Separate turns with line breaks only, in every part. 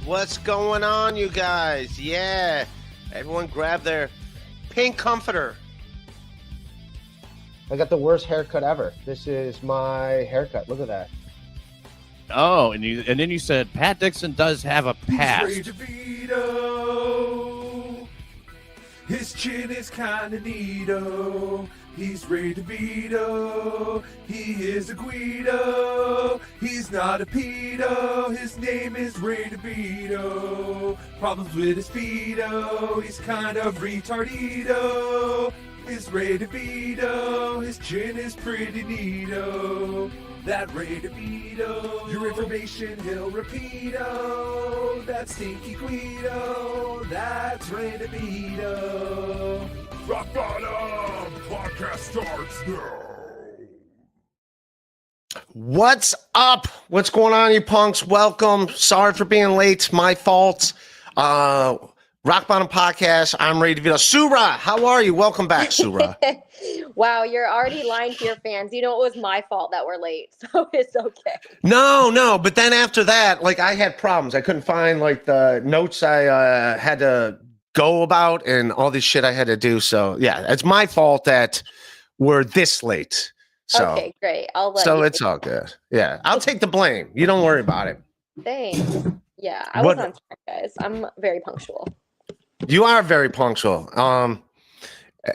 What's going on, you guys? Yeah, everyone grab their pink comforter.
I got the worst haircut ever. This is my haircut. Look at that.
Oh, and then you said Pat Dixon does have a past.
He's Ray DeVito. His chin is kinda neato. He's Ray DeVito. He is a Guido. He's not a pedo. His name is Ray DeVito. Problems with his feedo. He's kind of retardito. Is Ray DeVito. His chin is pretty neato. That Ray DeVito. Your information he'll repeat-o. That stinky Guido. That's Ray DeVito. Rock Bottom podcast starts now.
What's up? What's going on, you punks? Welcome. Sorry for being late. My fault. Rock Bottom Podcast. I'm Ray DeVito. Surah, how are you? Welcome back, Surah.
Wow, you're already lying to your fans. You know it was my fault that we're late, so it's okay.
No, but then after that, like, I had problems. I couldn't find, like, the notes I had to go about and all this shit I had to do. So, yeah, it's my fault that we're this late. So,
Okay, great. I'll let
so
you.
it's all good. Yeah, I'll take the blame. You don't worry about it.
Thanks. Yeah, I was on track, guys. I'm very punctual.
You are very punctual.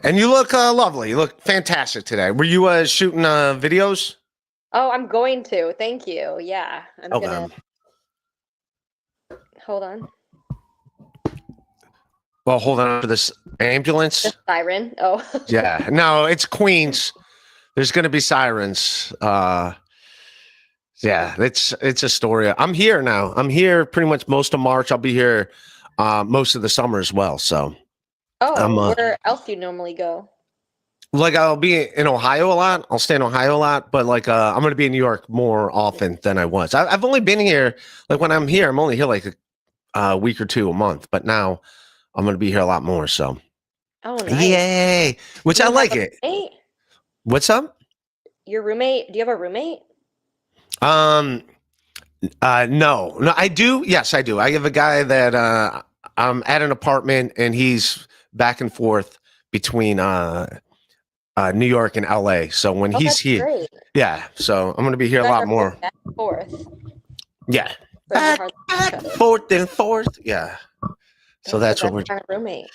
And you look lovely. You look fantastic today. Were you shooting videos?
Oh, I'm going to. Thank you. Yeah, I'm gonna. Hold on.
Well, hold on for this ambulance.
The siren. Oh.
Yeah. No, it's Queens. There's going to be sirens. Yeah, it's Astoria. I'm here now. I'm here pretty much most of March. I'll be here most of the summer as well. So.
Oh, where else do you normally go?
Like, I'll be in Ohio a lot. I'll stay in Ohio a lot, but like I'm going to be in New York more often than I was. I've only been here, like when I'm here, I'm only here like a week or two a month, but now I'm going to be here a lot more. So,
Oh, nice.
yay! Which I like it.
Roommate?
What's up?
Your roommate? Do you have a roommate?
No, I do. Yes, I do. I have a guy that I'm at an apartment, and he's back and forth between New York and LA. So when he's
That's
here,
great.
yeah. So I'm gonna be here a lot more.
Back and forth.
Yeah,
Back
forth and forth. Yeah. So that's what we're.
Our roommate.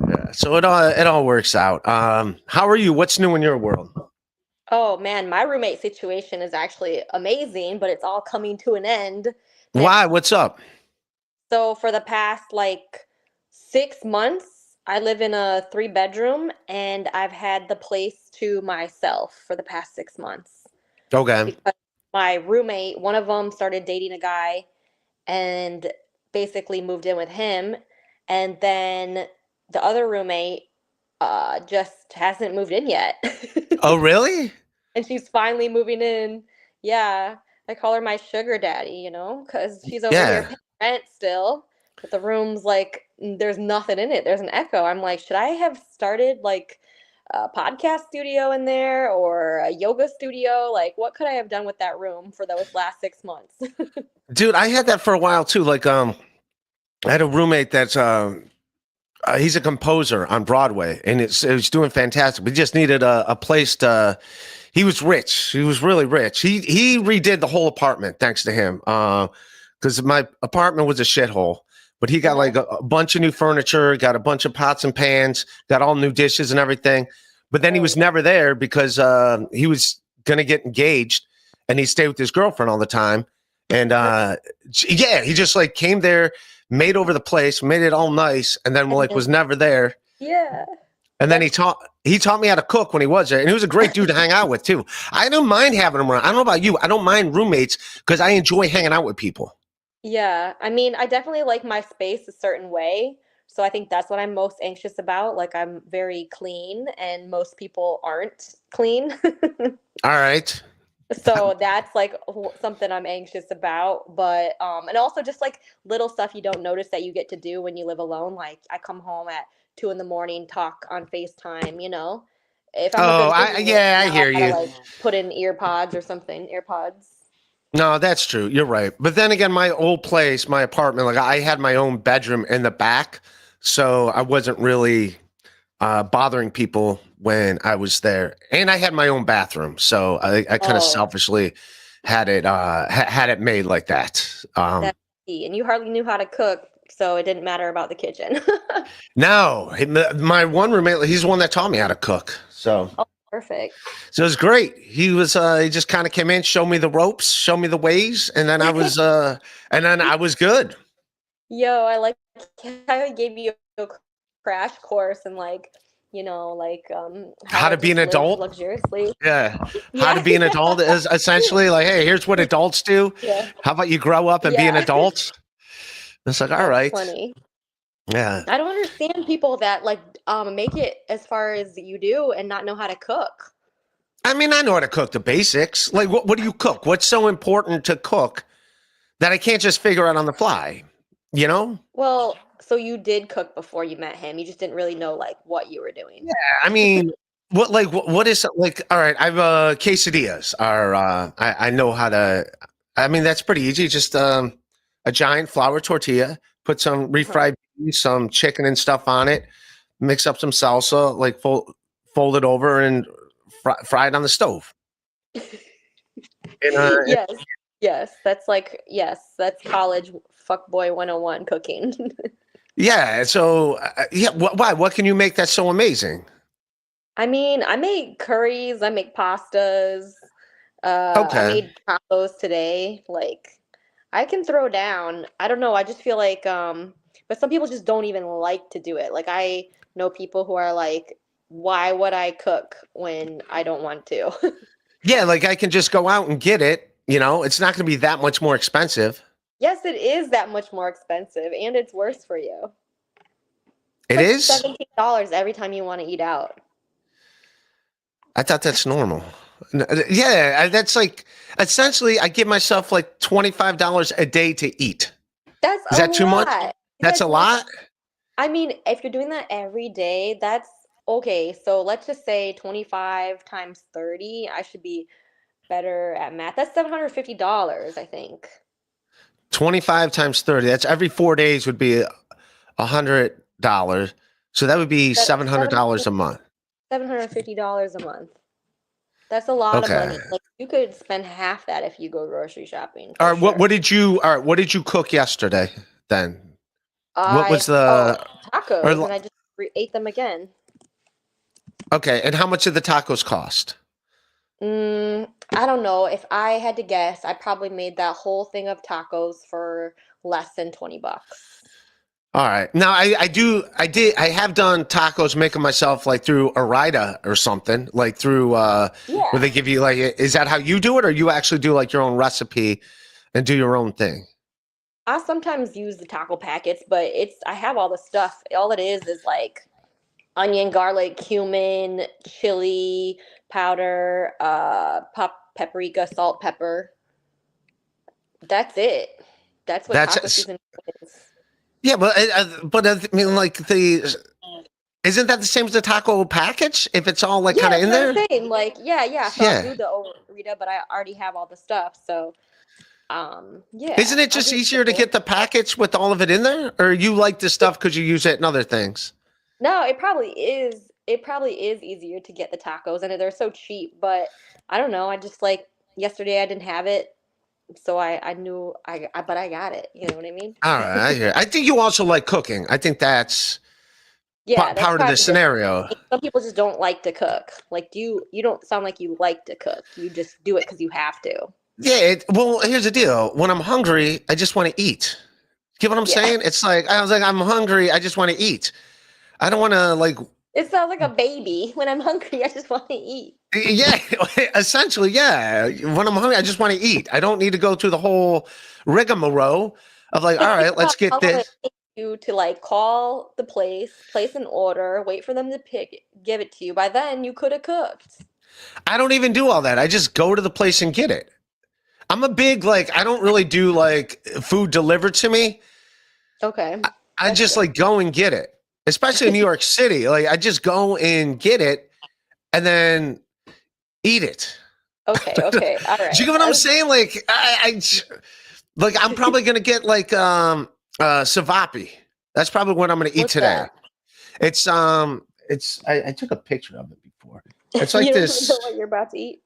Yeah. So it all works out. How are you? What's new in your world?
Oh man, my roommate situation is actually amazing, but it's all coming to an end.
Why? What's up?
So for the past like 6 months, I live in a 3-bedroom and I've had the place to myself for the past 6 months.
Okay.
Because my roommate, one of them started dating a guy and basically moved in with him. And then the other roommate just hasn't moved in yet.
Oh, really?
And she's finally moving in. Yeah. I call her my sugar daddy, because she's over here paying rent still. But the room's like, there's nothing in it. There's an echo. I'm like, should I have started like a podcast studio in there or a yoga studio? Like, what could I have done with that room for those last 6 months?
Dude, I had that for a while too. Like, I had a roommate that's he's a composer on Broadway, and it was doing fantastic. We just needed a place to. He was rich. He was really rich. He redid the whole apartment thanks to him. Because my apartment was a shithole. But he got like a bunch of new furniture, got a bunch of pots and pans, got all new dishes and everything. But then he was never there because he was going to get engaged, and he stayed with his girlfriend all the time. And he just like came there, made over the place, made it all nice, and then like was never there.
Yeah.
And then he taught me how to cook when he was there, and he was a great dude to hang out with too. I don't mind having him around. I don't know about you. I don't mind roommates because I enjoy hanging out with people.
Yeah, I mean, I definitely like my space a certain way. So I think that's what I'm most anxious about. Like, I'm very clean, and most people aren't clean.
All right.
So that's like something I'm anxious about. But and also just like little stuff you don't notice that you get to do when you live alone. Like, I come home at 2 a.m, talk on FaceTime, If I'm
I hear you.
like put in earpods or something, AirPods.
No, that's true. You're right. But then again, my old place, my apartment, like I had my own bedroom in the back, so I wasn't really bothering people when I was there, and I had my own bathroom, so I kind of
Oh,
selfishly had it had it made like that.
that's key. And you hardly knew how to cook, so it didn't matter about the kitchen.
No, my one roommate, he's the one that taught me how to cook.
Oh, perfect.
So it was great. He just kind of came in, showed me the ropes, showed me the ways, and then I was good.
Yo, I like how he gave you a crash course and like, how
How
to
to be an
just live
adult.
luxuriously.
Yeah. How to
Yeah.
be an adult is essentially like, hey, here's what adults do.
Yeah.
How about you grow up and be an
Yeah.
adult? It's like, all
That's
right.
funny.
Yeah.
I don't understand people that like make it as far as you do and not know how to cook.
I mean, I know how to cook the basics. Like, what do you cook? What's so important to cook that I can't just figure out on the fly? You know?
Well, so you did cook before you met him. You just didn't really know like what you were doing.
I mean, what is like? All right, I've quesadillas are I know how to. I mean, that's pretty easy. Just a giant flour tortilla, put some
Uh-huh.
refried beans, some chicken and stuff on it, mix up some salsa, like fold it over and fry it on the stove. And,
Yes. Yes, that's college fuckboy 101 cooking.
yeah, so yeah, why? What can you make that's so amazing?
I mean, I make curries, I make pastas. I
Okay.
made tacos today. Like, I can throw down. I don't know. I just feel like, but some people just don't even like to do it. Like, I know people who are like, why would I cook when I don't want to?
Yeah, like I can just go out and get it. You know, it's not going to be that much more expensive.
Yes, it is that much more expensive, and it's worse for you. It's
It
like
is.
$17 every time you want to eat out.
I thought that's normal. Yeah, that's like essentially I give myself like $25 a day to eat.
That's
Is
a
that too much?
lot.
That's a
That's like,
lot?
I mean, if you're doing that every day, that's okay. So let's just say 25 times 30. I should be better at math. That's $750, I think.
25 times 30. That's every 4 days would be $100. So that would be
That's
$700 a month.
$750 a month. That's a lot of
Okay.
money. Like you could spend half that if you go grocery shopping
All
for
right, what
sure.
did you all right, what did you cook yesterday then? What was
Oh,
the
tacos,
or
and I just ate them again.
okay, and how much did the tacos cost?
I don't know. If I had to guess, I probably made that whole thing of tacos for less than $20.
All right. Now I have done tacos making myself like through Arida or something, like through where
Yeah.
they give you like is that how you do it or you actually do like your own recipe and do your own thing?
I sometimes use the taco packets, but I have all the stuff. All it is like onion, garlic, cumin, chili powder, paprika, salt, pepper. That's it. That's what taco
That's
seasoning is.
yeah, but I mean like the isn't that the same as the taco package if it's all like
Yeah,
kind of
that's
in
what
there?
I'm saying. Like, yeah. So I'll
Yeah.
do the Rita, but I already have all the stuff. So,
Isn't
yeah,
it
I'll
just
do
easier to
both.
get the package with all of it in there or you like this stuff cuz you use it in other things?
No, it probably is. It probably is easier to get the tacos, and they're so cheap. But I don't know. I just like yesterday I didn't have it, so I knew but I got it. You know what I mean?
All right, I hear. I think you also like cooking. I think that's
Yeah, that's
part of the
probably different.
scenario.
Some people just don't like to cook. Like, you don't sound like you like to cook. You just do it because you have to.
Yeah, well, here's the deal. When I'm hungry, I just want to eat. Get what I'm
Yeah.
saying? It's like I was like, I'm hungry. I just want to eat. I don't want to like,
It sounds like a baby. When I'm hungry, I just want to eat.
yeah. Essentially, yeah. When I'm hungry, I just want to eat. I don't need to go through the whole rigmarole of like, all
Like, think
right,
about
let's get
how long it
this.
takes you to like call the place an order, wait for them to give it to you. By then, you could have cooked.
I don't even do all that. I just go to the place and get it. I'm a big like. I don't really do like food delivered to me.
Okay,
I
that's
just
good.
like go and get it, especially in New York City. Like I just go and get it and then eat it.
Okay, okay, all right.
Do you get what I'm saying? Like like I'm probably gonna get like Savapi. That's probably what I'm gonna eat
What's
today.
that?
It's I took a picture of it before. It's like
You don't even
this.
know what you're about to eat.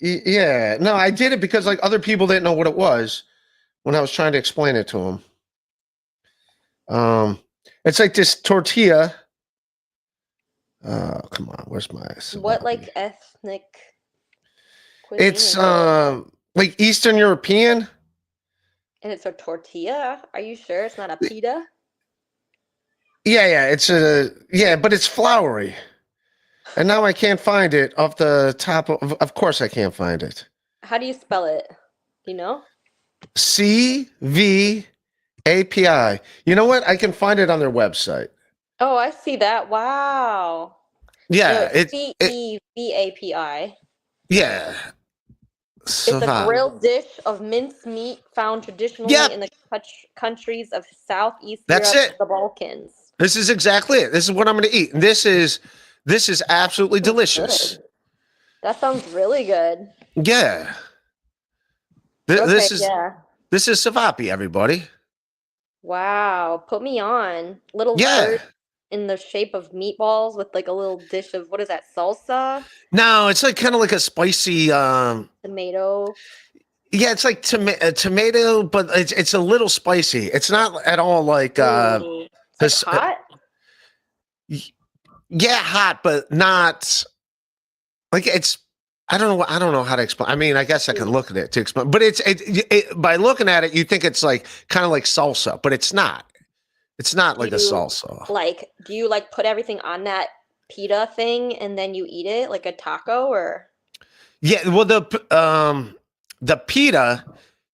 Yeah, no, I did it because like other people didn't know what it was when I was trying to explain it to them. It's like this tortilla. Come on, where's my
What
Savapi?
like ethnic cuisine
It's
is it?
like Eastern European.
And it's a tortilla? Are you sure it's not a pita?
Yeah, but it's floury. And now I can't find it off the top of course I can't find it.
How do you spell it? Do you know?
CVAPI. You know what? I can find it on their website.
Oh, I see that. Wow. No,
Yeah,
it's
it
CEVAPI.
yeah.
It's a
Savant.
grilled dish of minced meat found traditionally
Yep.
in the countries of Southeast
That's
Europe
it.
and the Balkans.
This is exactly it. This is what I'm going to eat. And this is absolutely delicious.
Good. That sounds really good.
Yeah.
Okay,
This is Savapi, everybody.
Wow. Put me on. Little
Yeah.
bird in the shape of meatballs with like a little dish of what is that, salsa?
No, it's like kind of like a spicy
Tomato.
yeah, it's like tomato, but it's a little spicy. It's not at all like
Ooh. It's like hot?
yeah, hot, but not like it's I don't know how to explain. I mean, I guess I can look at it to explain, but by looking at it, you think it's like kind of like salsa, but it's not. It's not like a salsa.
Like, do you like put everything on that pita thing and then you eat it like a taco or?
Yeah, well, the pita,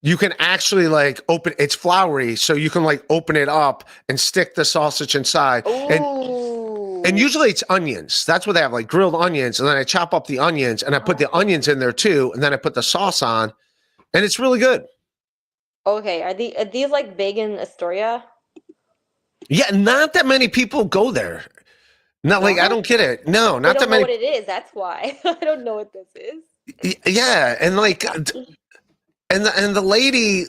you can actually like open. It's floury, so you can like open it up and stick the sausage inside.
Ooh.
And usually it's onions. That's what they have, like grilled onions. And then I chop up the onions and I put the onions in there too. And then I put the sauce on, and it's really good.
Okay, are these like big in Astoria?
Yeah, not that many people go there. Not like I don't get it. No,
They
not
don't
that
know
many.
what it is. That's why. I don't know what this is.
Yeah, and like, and the lady,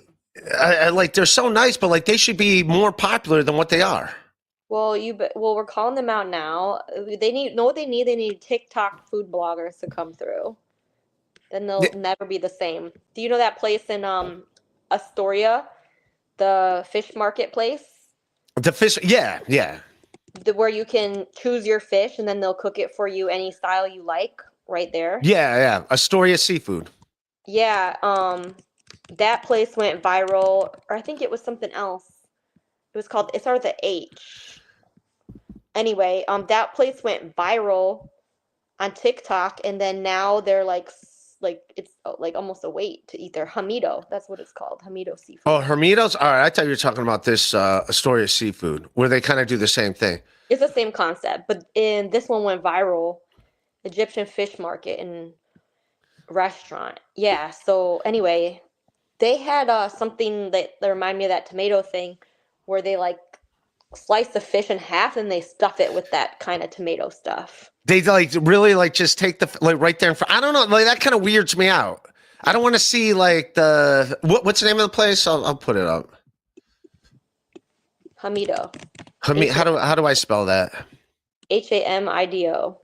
I like they're so nice, but like they should be more popular than what they are.
Well, we're calling them out now. They know what they need. They need TikTok food bloggers to come through. Then they'll never be the same. Do you know that place in Astoria, the fish market place?
The fish, yeah.
Where you can choose your fish and then they'll cook it for you any style you like right there.
Yeah. Astoria seafood.
Yeah, that place went viral, or I think it was something else. It started with the H. Anyway, that place went viral on TikTok, and then now they're like it's like almost a wait to eat their hamito. That's what it's called, hamito seafood.
Oh, Hermitos? All right, I thought you were talking about this Astoria seafood, where they kind of do the same thing.
It's the same concept, but in this one went viral. Egyptian fish market and restaurant. Yeah. So anyway, they had something that remind me of that tomato thing, where they like slice the fish in half and they stuff it with that kind of tomato stuff.
They like really like just take the like right there in front. I don't know, like that kind of weirds me out. I don't want to see like what's the name of the place? I'll put it up.
Hamido.
How do I spell that?
HAMIDO.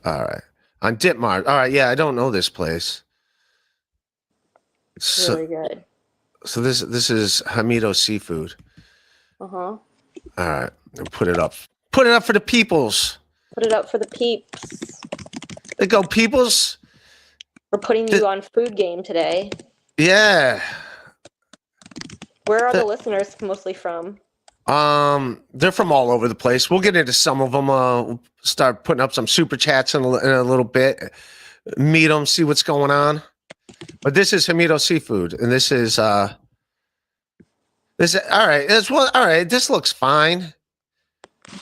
All right. On Ditmar. All right, yeah, I don't know this place.
Really good.
So this is Hamido Seafood.
Uh-huh.
All right. Put it up. Put it up for the peoples.
Put it up for the peeps.
There go, peoples.
We're putting you on food game today.
Yeah.
Where are the listeners mostly from?
They're from all over the place. We'll get into some of them. We'll start putting up some super chats in a little bit. Meet them, see what's going on. But this is Hamido Seafood, and this is all right. All right. This looks fine.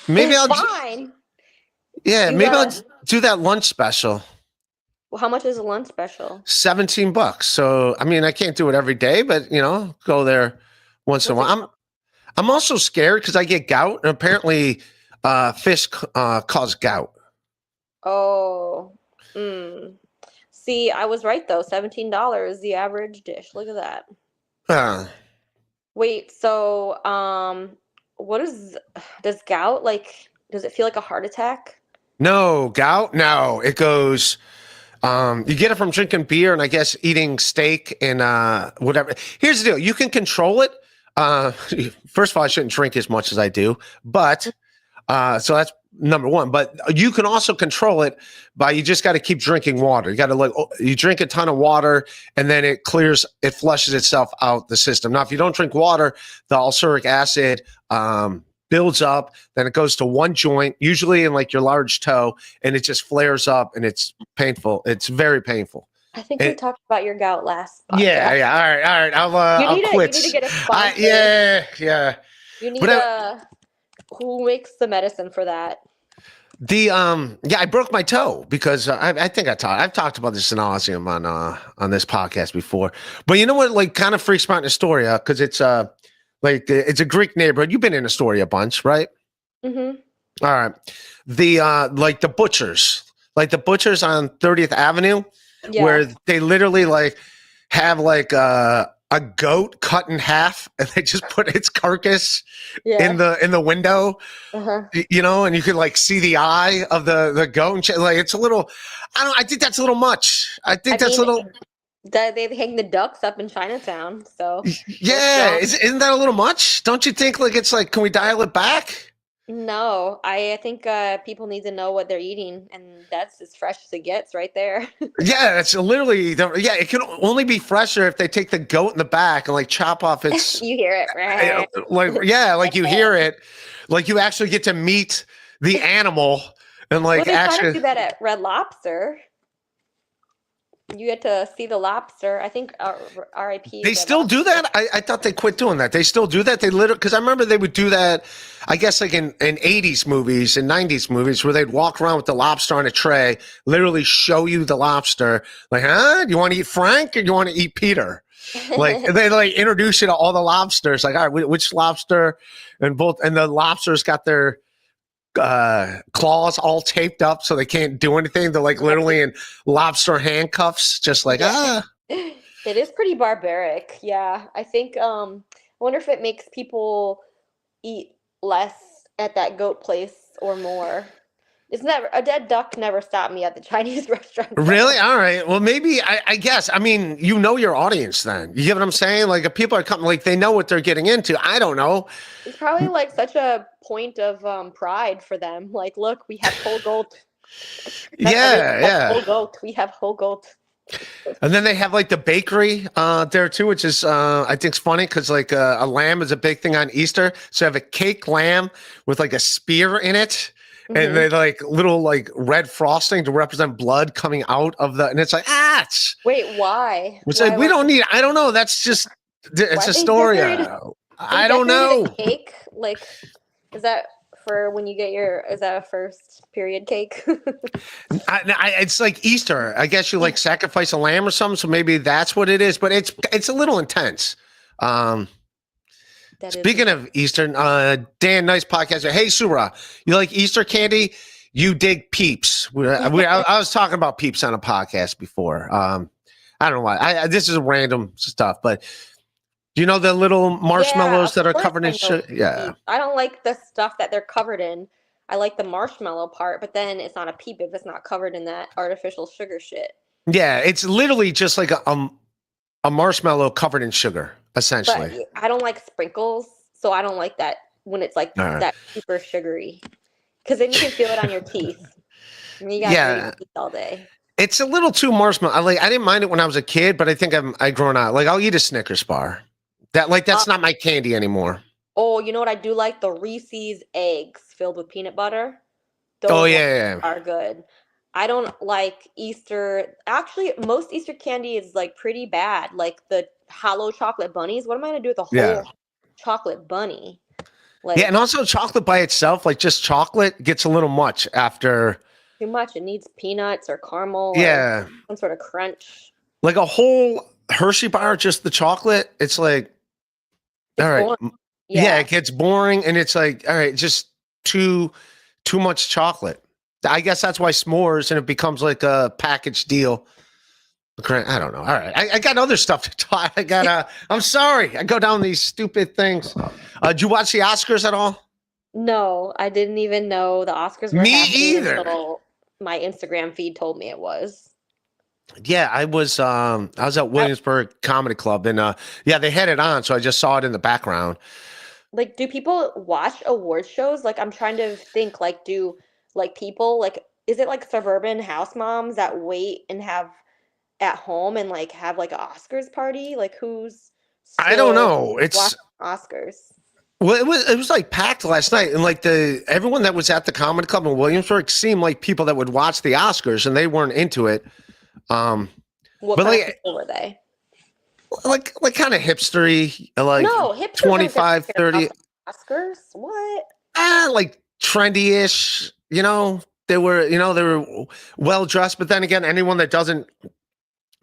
Maybe
fine.
Yeah, maybe I'll do that lunch special.
Well, how much is a lunch special?
$17. So I mean, I can't do it every day, but go there once in a while. I'm also scared because I get gout, and apparently fish cause gout.
Oh, Mm. See, I was right though. $17, the average dish. Look at that. Wait, so what is does gout like does it feel like a heart attack?
No, gout? No. It goes you get it from drinking beer and I guess eating steak and whatever. Here's the deal. You can control it. First of all, I shouldn't drink as much as I do, but so that's number one. But you can also control it by you just got to keep drinking water. You got to you drink a ton of water and then it flushes itself out the system. Now, if you don't drink water, the ulceric acid builds up, then it goes to one joint, usually in like your large toe, and it just flares up and it's painful. It's very painful.
I think we talked about your gout last podcast.
Yeah. All right. I'll quit.
You need to get a sponsor.
Yeah.
You need who makes the medicine for that?
I broke my toe because I think I've talked about this in nauseum on this podcast before. But you know what? Like, kind of freaks me out in Astoria because it's it's a Greek neighborhood. You've been in Astoria a bunch, right?
Mm-hmm.
All right. The butchers on 30th Avenue, where they literally like have like a goat cut in half and they just put its carcass in the window, you know, and you can like see the eye of the goat. And like, it's a little, I think that's a little much. I think that's a little.
They hang the ducks up in Chinatown, so
yeah, isn't that a little much? Don't you think? Like, it's like, can we dial it back?
No, I think people need to know what they're eating, and that's as fresh as it gets, right there.
Yeah, it's literally it can only be fresher if they take the goat in the back and like chop off its.
You hear it, right?
Like you hear it, like you actually get to meet the animal and like
they
actually
kind of do that at Red Lobster. You get to see the lobster. I think R.I.P.
They still do that? I thought they quit doing that. They still do that? They literally, because I remember they would do that, I guess, like in 80s movies and 90s movies where they'd walk around with the lobster on a tray, literally show you the lobster. Like, do you want to eat Frank or do you want to eat Peter? Like, they like introduce you to all the lobsters. Like, all right, which lobster? And the lobsters got their claws all taped up so they can't do anything. They're like literally in lobster handcuffs, just like
It is pretty barbaric. Yeah, I think I wonder if it makes people eat less at that goat place or more. It's never a dead duck never stopped me at the Chinese restaurant.
Really? All right. Well, maybe I guess. I mean, you know your audience then. You get what I'm saying? Like if people are coming, like they know what they're getting into. I don't know.
It's probably like such a point of pride for them. Like, look, we have whole goat. Whole goat. We have whole goat.
And then they have like the bakery there too, which is I think it's funny because like a lamb is a big thing on Easter. So you have a cake lamb with like a spear in it. And they like little like red frosting to represent blood coming out of and it's like,
wait, why?
It's like, we don't need, I don't know. That's just, it's Astoria. I don't know.
Cake? Like, is that for when you get is that a first period cake?
It's like Easter. I guess you like sacrifice a lamb or something. So maybe that's what it is, but it's a little intense. Speaking of Eastern, Dan, nice podcast. Hey, Surah, you like Easter candy? You dig Peeps. I was talking about Peeps on a podcast before. I don't know why. This is random stuff, but do you know the little marshmallows that are covered in sugar? Yeah.
I don't like the stuff that they're covered in. I like the marshmallow part, but then it's not a Peep if it's not covered in that artificial sugar shit.
Yeah, it's literally just like a marshmallow covered in sugar, essentially.
But I don't like sprinkles, so I don't like that when it's like that super sugary. Because then you can feel it on your teeth. And you got your teeth all day. It's
a little too marshmallow. I didn't mind it when I was a kid, but I think I've grown out. Like I'll eat a Snickers bar. That's not my candy anymore.
Oh, you know what I do like? The Reese's eggs filled with peanut butter. Those are good. I don't like Easter. Actually, most Easter candy is like pretty bad. Like the hollow chocolate bunnies. What am I gonna do with a whole chocolate bunny? Like,
and also chocolate by itself, like just chocolate, gets a little much after.
Too much. It needs peanuts or caramel.
Yeah.
Or some sort of crunch.
Like a whole Hershey bar, just the chocolate. It's like, all right. Boring. Yeah, it gets boring, and it's like, all right, just too much chocolate. I guess that's why s'mores and it becomes like a package deal. I don't know. All right. I got other stuff to talk. I'm sorry. I go down these stupid things. Did you watch the Oscars at all?
No, I didn't even know the Oscars were
Me
happening
either.
until my Instagram feed told me it was.
Yeah, I was at Williamsburg Comedy Club and yeah, they had it on, so I just saw it in the background.
Like, do people watch award shows? Like, I'm trying to think, like, do like people like is it like suburban house moms that wait and have at home and like have like an Oscars party? Like, who's
I don't
still
know. It's
watching Oscars?
well, it was like packed last night, and like everyone that was at the Comedy Club in Williamsburg seemed like people that would watch the Oscars, and they weren't into it.
What
But
kind
like
of people were they?
like kind of hipstery, like
No, hipsters don't
25,
care about
30,
the Oscars. What?
like trendy-ish, they were well dressed, but then again, anyone that doesn't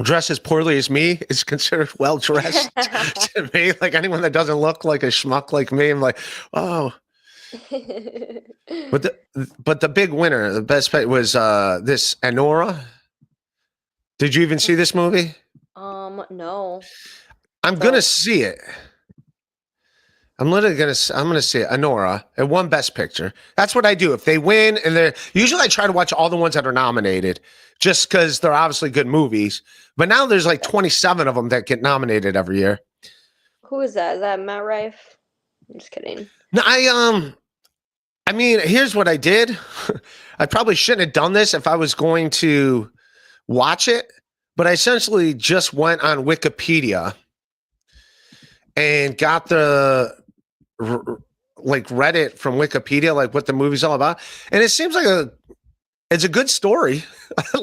dress as poorly as me is considered well dressed to me. Like anyone that doesn't look like a schmuck like me, I'm like, oh. But the big winner, the best pick was this Anora. Did you even see this movie?
No.
I'm gonna see it. I'm gonna see it. Anora. It won Best Picture. That's what I do. If they win, and they're usually I try to watch all the ones that are nominated, just because they're obviously good movies. But now there's like 27 of them that get nominated every year.
Who is that? Is that Matt Rife? I'm just kidding.
No, I mean, here's what I did. I probably shouldn't have done this if I was going to watch it, but I essentially just went on Wikipedia and got read it from Wikipedia, like what the movie's all about. And it seems like it's a good story.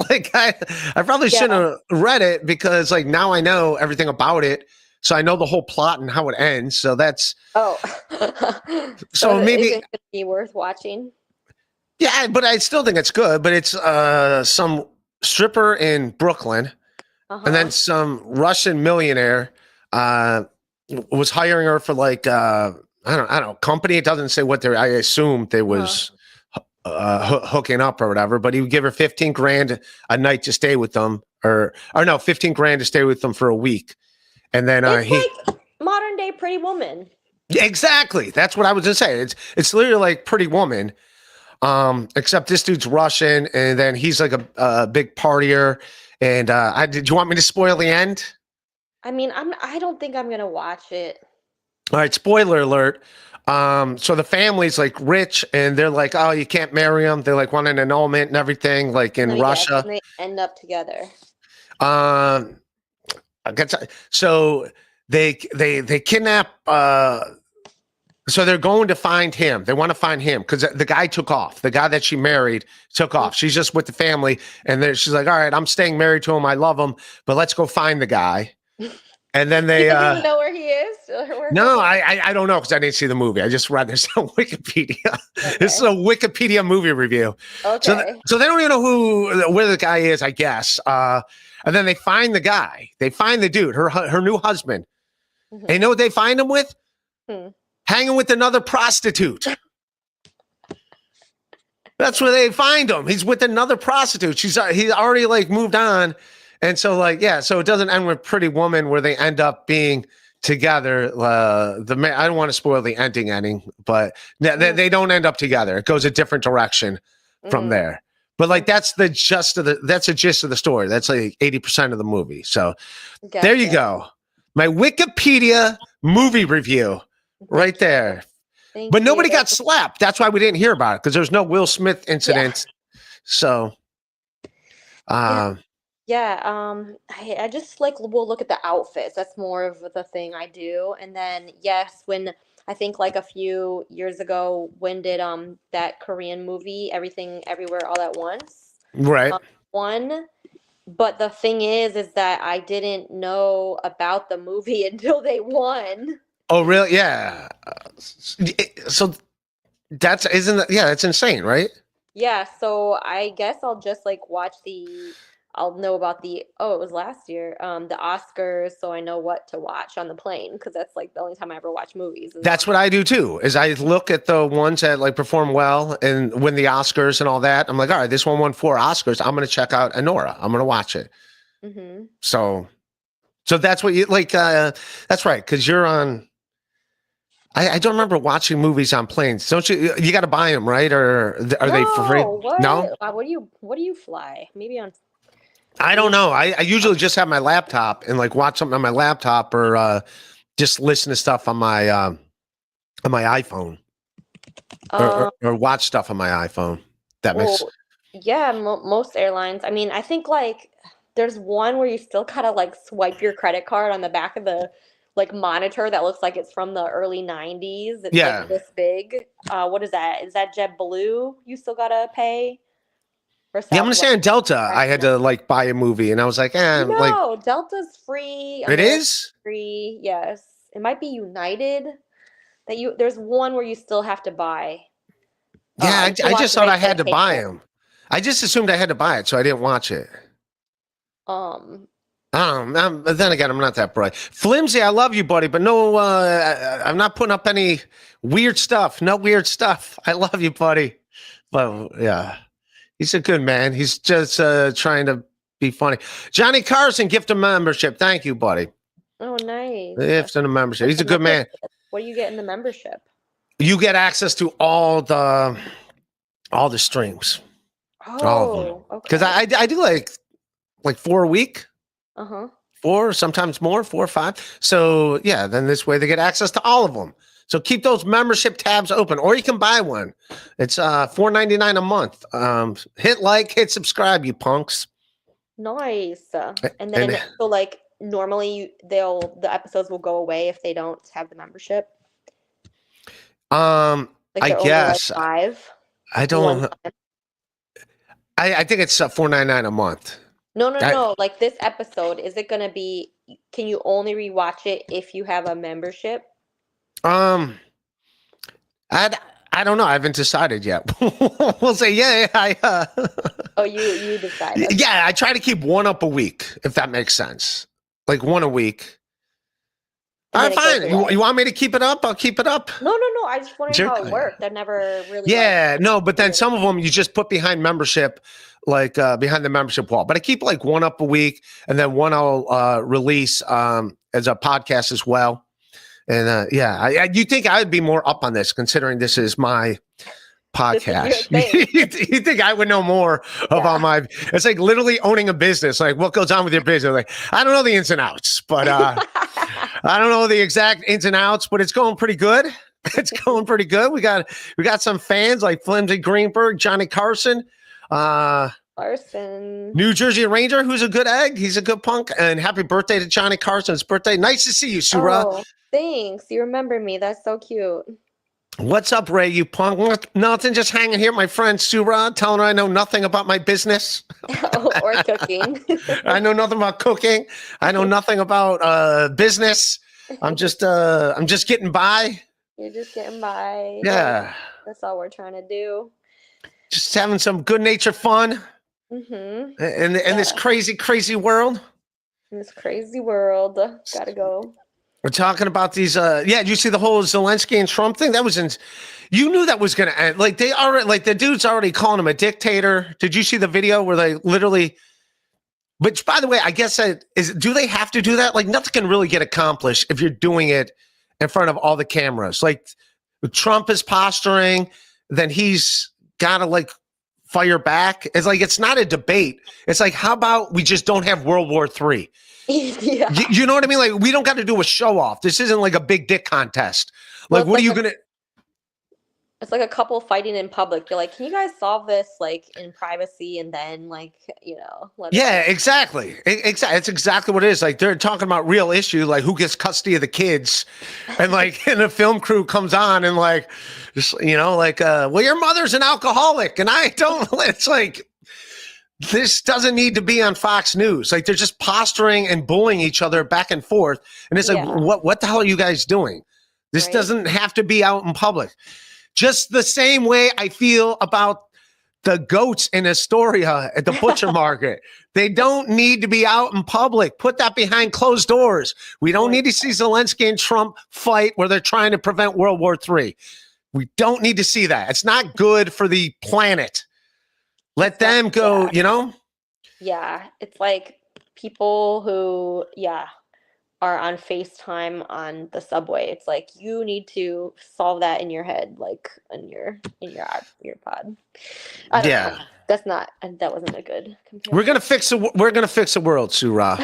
Like I probably shouldn't have read it because like now I know everything about it. So I know the whole plot and how it ends. So that's so maybe
is it gonna be worth watching.
Yeah, but I still think it's good. But it's some stripper in Brooklyn, and then some Russian millionaire was hiring her for like I don't know company. It doesn't say what they're. I assume they was hooking up or whatever. But he would give her 15 grand a night to stay with them, or no, 15 grand to stay with them for a week, and then
it's like modern day Pretty Woman.
Exactly. That's what I was gonna say. It's literally like Pretty Woman. Except this dude's Russian, and then he's like a big partier. And did you want me to spoil the end?
I mean, I don't think I'm gonna watch it.
All right, spoiler alert. So the family's like rich, and they're like, oh, you can't marry them. They like want an annulment and everything, like in Russia.
And they end up together.
I guess so. They kidnap. So they're going to find him. They want to find him because the guy took off. The guy that she married took off. She's just with the family. And then she's like, all right, I'm staying married to him. I love him, but let's go find the guy. And then they
even know where he is?
No, I don't know because I didn't see the movie. I just read this on Wikipedia. Okay. This is a Wikipedia movie review.
Okay.
So they don't even know where the guy is, I guess. And then they find the guy. They find the dude, her new husband. And you know what they find him with? Hanging with another prostitute. That's where they find him. He's with another prostitute. He's already like moved on. And so like, yeah, so it doesn't end with Pretty Woman where they end up being together. I don't want to spoil the ending, but they don't end up together. It goes a different direction from there. But like, that's the gist of the story. That's like 80% of the movie. So There you go. My Wikipedia movie review. Right there. But nobody got slapped. That's why we didn't hear about it because there's no Will Smith incident. Yeah. So,
I just like will look at the outfits. That's more of the thing I do. And then when I think like a few years ago, when did that Korean movie Everything Everywhere All at Once?
Right.
Won. But the thing is that I didn't know about the movie until they won.
Oh, really? Yeah. So that's insane, right?
Yeah. So I guess I'll just like watch the I'll know about it was last year, the Oscars, so I know what to watch on the plane because that's like the only time I ever watch movies.
That's what I do too, is I look at the ones that like perform well and win the Oscars and all that. I'm like, all right, this one won 4 Oscars. I'm going to check out Anora. I'm going to watch it.
Mm-hmm.
So that's what you like. That's right. Cause you're on, I don't remember watching movies on planes. Don't you? You got to buy them, right? Or are they for free?
What?
No,
What do you fly? Maybe on.
I don't know. I usually just have my laptop and like watch something on my laptop or just listen to stuff on my iPhone or watch stuff on my iPhone. That makes.
Yeah, most airlines. I mean, I think like there's one where you still gotta like swipe your credit card on the back of the like monitor that looks like it's from the early 90s. It's like this big. What is that? Is that JetBlue? You still gotta pay?
Yeah, I'm gonna say on Delta, I had to like buy a movie, and I was like,
No,
like
Delta's free.
it is
free. Yes, it might be United. There's one where you still have to buy.
Yeah, I just thought I had to buy them. I just assumed I had to buy it, so I didn't watch it. But then again, I'm not that bright. Flimsy, I love you, buddy, but no, I'm not putting up any weird stuff. No weird stuff. I love you, buddy. But yeah, he's a good man. He's just trying to be funny. Johnny Carson, gift a membership. Thank you, buddy.
Oh, nice.
Gift and a membership. He's a good man.
What do you get in the membership?
You get access to all the streams.
Oh,
all of them.
okay.
Because I do like 4 a week. 4, sometimes more, 4 or 5. So yeah, then this way they get access to all of them. So keep those membership tabs open, or you can buy one. It's $4.99 a month. Hit like, hit subscribe, you punks.
Nice. And then so like normally the episodes will go away if they don't have the membership.
I guess
like 5.
I don't. I think it's $4.99 a month.
No. Like this episode, is it gonna be? Can you only rewatch it if you have a membership?
I don't know. I haven't decided yet. We'll say yeah.
Oh, you decided.
Yeah, I try to keep one up a week, if that makes sense. Like one a week. All right, fine. You want me to keep it up? I'll keep it up.
No. I just wondering how it worked. I never really.
Yeah, no, but then some of them you just put behind membership, like behind the membership wall. But I keep like one up a week, and then one I'll release as a podcast as well. And you think I would be more up on this, considering this is my podcast? You think I would know more about my? It's like literally owning a business. Like what goes on with your business? Like I don't know the ins and outs, but I don't know the exact ins and outs, but it's going pretty good. It's going pretty good. We got some fans like Flimsy Greenberg, Johnny Carson, New Jersey Ranger, who's a good egg. He's a good punk. And happy birthday to Johnny Carson's birthday. Nice to see you, Sura.
Oh, thanks. You remember me. That's so cute.
What's up, Ray? You punk? Nothing. Just hanging here, my friend Sura, telling her I know nothing about my business
or cooking.
I know nothing about cooking. I know nothing about business. I'm just getting by.
You're just getting by.
Yeah.
That's all we're trying to do.
Just having some good natured fun.
Mm-hmm.
In this crazy world.
In this crazy world. Gotta go.
We're talking about these. Did you see the whole Zelensky and Trump thing? That was you knew that was going to end. Like they already, like the dude's already calling him a dictator. Did you see the video where they literally? Which, by the way, I guess do they have to do that? Like nothing can really get accomplished if you're doing it in front of all the cameras. Like Trump is posturing, then he's got to like fire back. It's like it's not a debate. It's like how about we just don't have World War III?
Yeah.
You know what I mean? Like we don't got to do a show off. This isn't like a big dick contest. Like what are you gonna?
It's like a couple fighting in public. You're like, can you guys solve this like in privacy and then like
exactly. It's exactly what it is. Like they're talking about real issue, like who gets custody of the kids, and like and the film crew comes on and like, just well your mother's an alcoholic and I don't. It's like. This doesn't need to be on Fox News. Like they're just posturing and bullying each other back and forth. And it's like, what the hell are you guys doing? This doesn't have to be out in public. Just the same way I feel about the goats in Astoria at the butcher market. They don't need to be out in public. Put that behind closed doors. We don't need to see Zelensky and Trump fight where they're trying to prevent World War III. We don't need to see that. It's not good for the planet. Let them go, you know?
Yeah, it's like people who, are on FaceTime on the subway. It's like you need to solve that in your head, like in your pod. I don't know. That's not. That wasn't a good comparison.
We're gonna fix the world, Surah.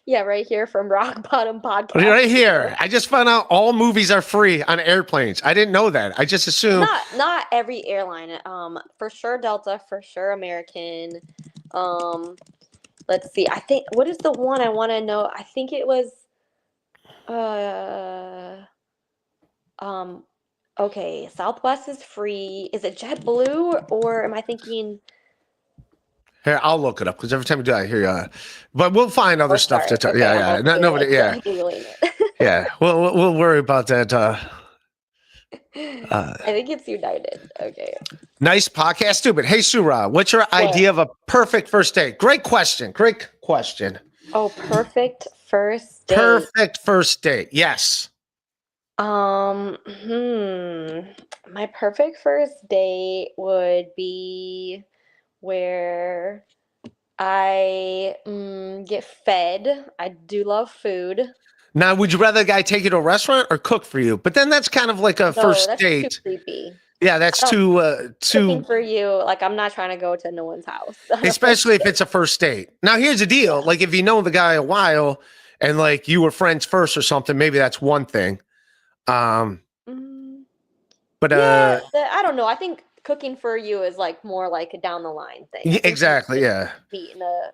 Yeah, right here from Rock Bottom Podcast.
Right here. I just found out all movies are free on airplanes. I didn't know that. I just assumed.
Not every airline. For sure Delta. For sure American. Let's see. I think what is the one I want to know? I think it was okay, Southwest is free. Is it JetBlue or am I thinking
Here, I'll look it up because every time we do, I hear you. But we'll find other stuff to talk.
Okay,
Yeah. Nobody. Yeah. Yeah. We'll worry about that.
I think it's United. Okay.
Nice podcast, stupid. Hey, Surah, what's your idea of a perfect first date? Great question.
Oh, perfect first date.
Perfect first date. Yes.
My perfect first date would be where I get fed. I do love food.
Now, would you rather the guy take you to a restaurant or cook for you? But then that's kind of like a first date.
Too creepy.
Yeah, that's too
Cooking for you. Like I'm not trying to go to no one's house.
Especially if it's a first date. Now, here's the deal. Like if you know the guy a while and like you were friends first or something, maybe that's one thing. But
I don't know. I think cooking for you is like more like a down the line thing.
Yeah, exactly. Yeah.
Be in a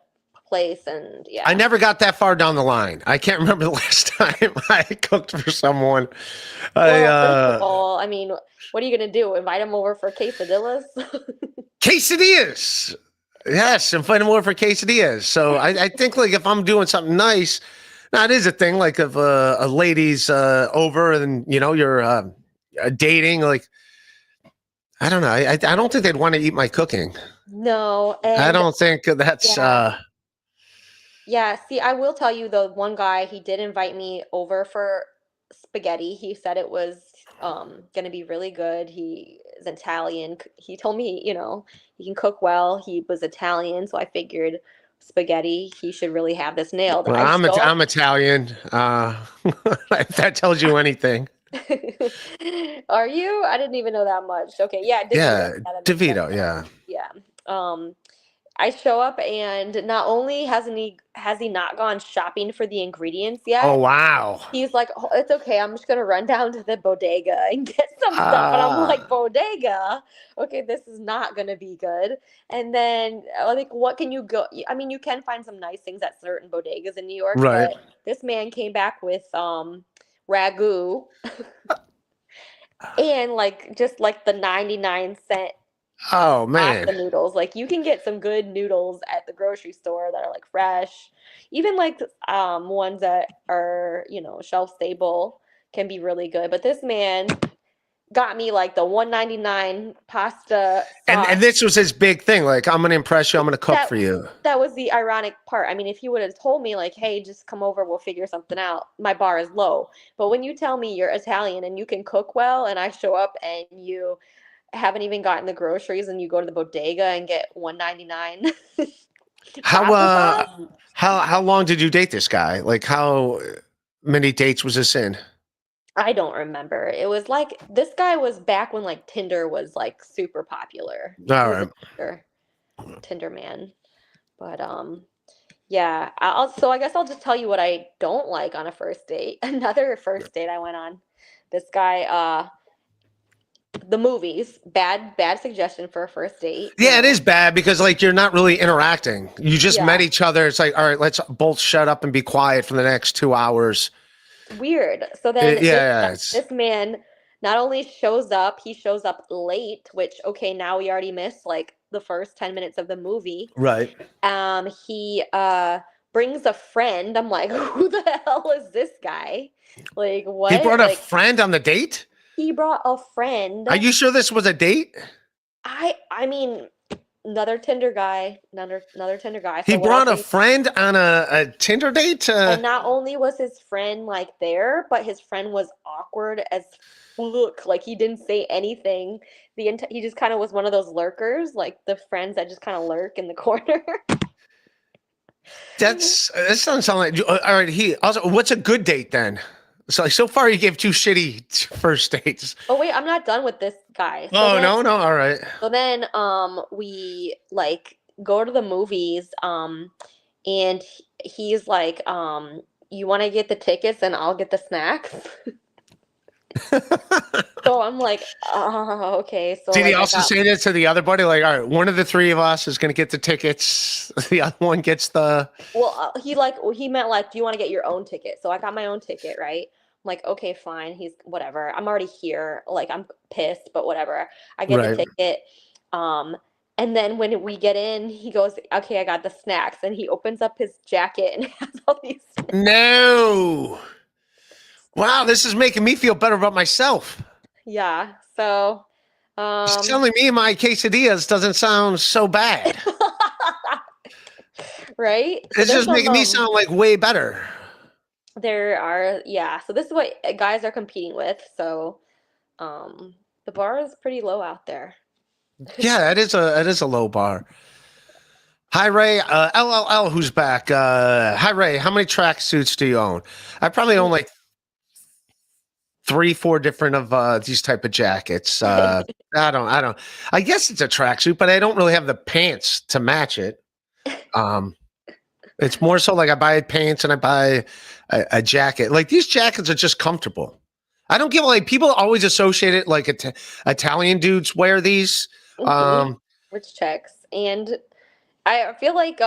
place and
I never got that far down the line. I can't remember the last time I cooked for someone.
First of all, I mean, what are you gonna do? Invite them over for quesadillas?
Quesadillas. Yes, invite them over for quesadillas. So I think like if I'm doing something nice, now it is a thing. Like if a lady's over and you know you're dating, like I don't know. I don't think they'd want to eat my cooking.
No,
I don't think that's.
Yeah, see, I will tell you the one guy, he did invite me over for spaghetti. He said it was going to be really good. He is Italian. He told me, you know, he can cook well. He was Italian, so I figured spaghetti, he should really have this nailed.
Well, I'm Italian. If that tells you anything.
Are you? I didn't even know that much. Okay, yeah.
DeVito, yeah.
Yeah. I show up and not only has he not gone shopping for the ingredients yet.
Oh wow.
He's like, oh, it's okay. I'm just gonna run down to the bodega and get some stuff. And I'm like, bodega? Okay, this is not gonna be good. And then like, what can you go? I mean, you can find some nice things at certain bodegas in New York.
Right.
But this man came back with ragu and like just like the 99-cent.
Oh man,
the noodles. Like you can get some good noodles at the grocery store that are like fresh. Even like ones that are, you know, shelf stable can be really good. But this man got me like the $1.99 pasta sauce.
And this was his big thing. Like, I'm gonna impress you, I'm gonna cook for you.
That was the ironic part. I mean, if he would have told me like, hey, just come over, we'll figure something out, my bar is low. But when you tell me you're Italian and you can cook well and I show up and you haven't even gotten the groceries and you go to the bodega and get $1.99.
How long did you date this guy? Like how many dates was this in?
I don't remember. It was like this guy was back when like Tinder was like super popular.
All right.
Tinder man. But yeah, I guess I'll just tell you what I don't like on a first date. Another first date I went on. This guy the movies, bad suggestion for a first date.
Yeah, it is bad because like you're not really interacting. You just met each other. It's like, all right, let's both shut up and be quiet for the next 2 hours.
Weird. So then this man not only shows up, he shows up late, which okay, now we already missed like the first 10 minutes of the movie.
Right.
He brings a friend. I'm like, who the hell is this guy? Like what?
He brought a friend on the date?
He brought a friend.
Are you sure this was a date?
I mean, another Tinder guy, another Tinder guy.
He
So when I
brought a
say,
friend on a Tinder date.
and not only was his friend like there, but his friend was awkward as fuck. Like he didn't say anything. He just kind of was one of those lurkers, like the friends that just kind of lurk in the corner.
That doesn't sound like. All right. He also. What's a good date then? So far you gave two shitty first dates.
Oh wait, I'm not done with this guy.
Oh no. All right.
So then we like go to the movies and he's like you want to get the tickets and I'll get the snacks. So I'm like, oh, okay. So
Did
like,
he also say that to the other buddy? Like, all right, one of the three of us is going to get the tickets. The other one gets the.
Well, he meant like, do you want to get your own ticket? So I got my own ticket, right? I'm like, okay, fine. He's whatever. I'm already here. Like, I'm pissed, but whatever. I get the ticket. And then when we get in, he goes, okay, I got the snacks. And he opens up his jacket and has all these snacks.
No. Wow, this is making me feel better about myself.
Yeah. So,
telling me my quesadillas doesn't sound so bad.
Right? So
it's just making me sound like way better.
There are, yeah. So this is what guys are competing with. So, the bar is pretty low out there.
Yeah, it is a low bar. Hi Ray, LLL, who's back? Hi Ray, how many tracksuits do you own? I probably own like 3-4 different of these type of jackets. I don't. I guess it's a tracksuit, but I don't really have the pants to match it. It's more so like I buy pants and I buy a jacket. Like these jackets are just comfortable. I don't give like people always associate it like Italian dudes wear these.
Which checks, and I feel like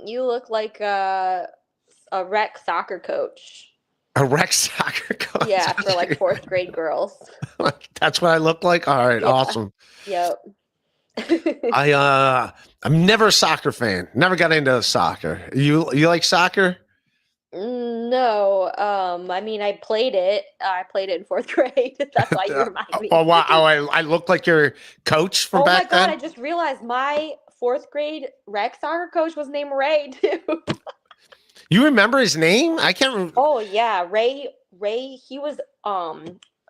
you look like a rec soccer coach.
A rec soccer coach.
Yeah, for like 4th grade girls.
That's what I look like. All right,
yeah.
Awesome.
Yep.
I'm never a soccer fan. Never got into soccer. You like soccer?
No. I mean, I played it. I played it in 4th grade. That's why you remind me.
Oh wow! I look like your coach from back then.
Oh my god! I just realized my 4th grade rec soccer coach was named Ray too.
You remember his name? I can't remember.
Oh yeah, Ray. He was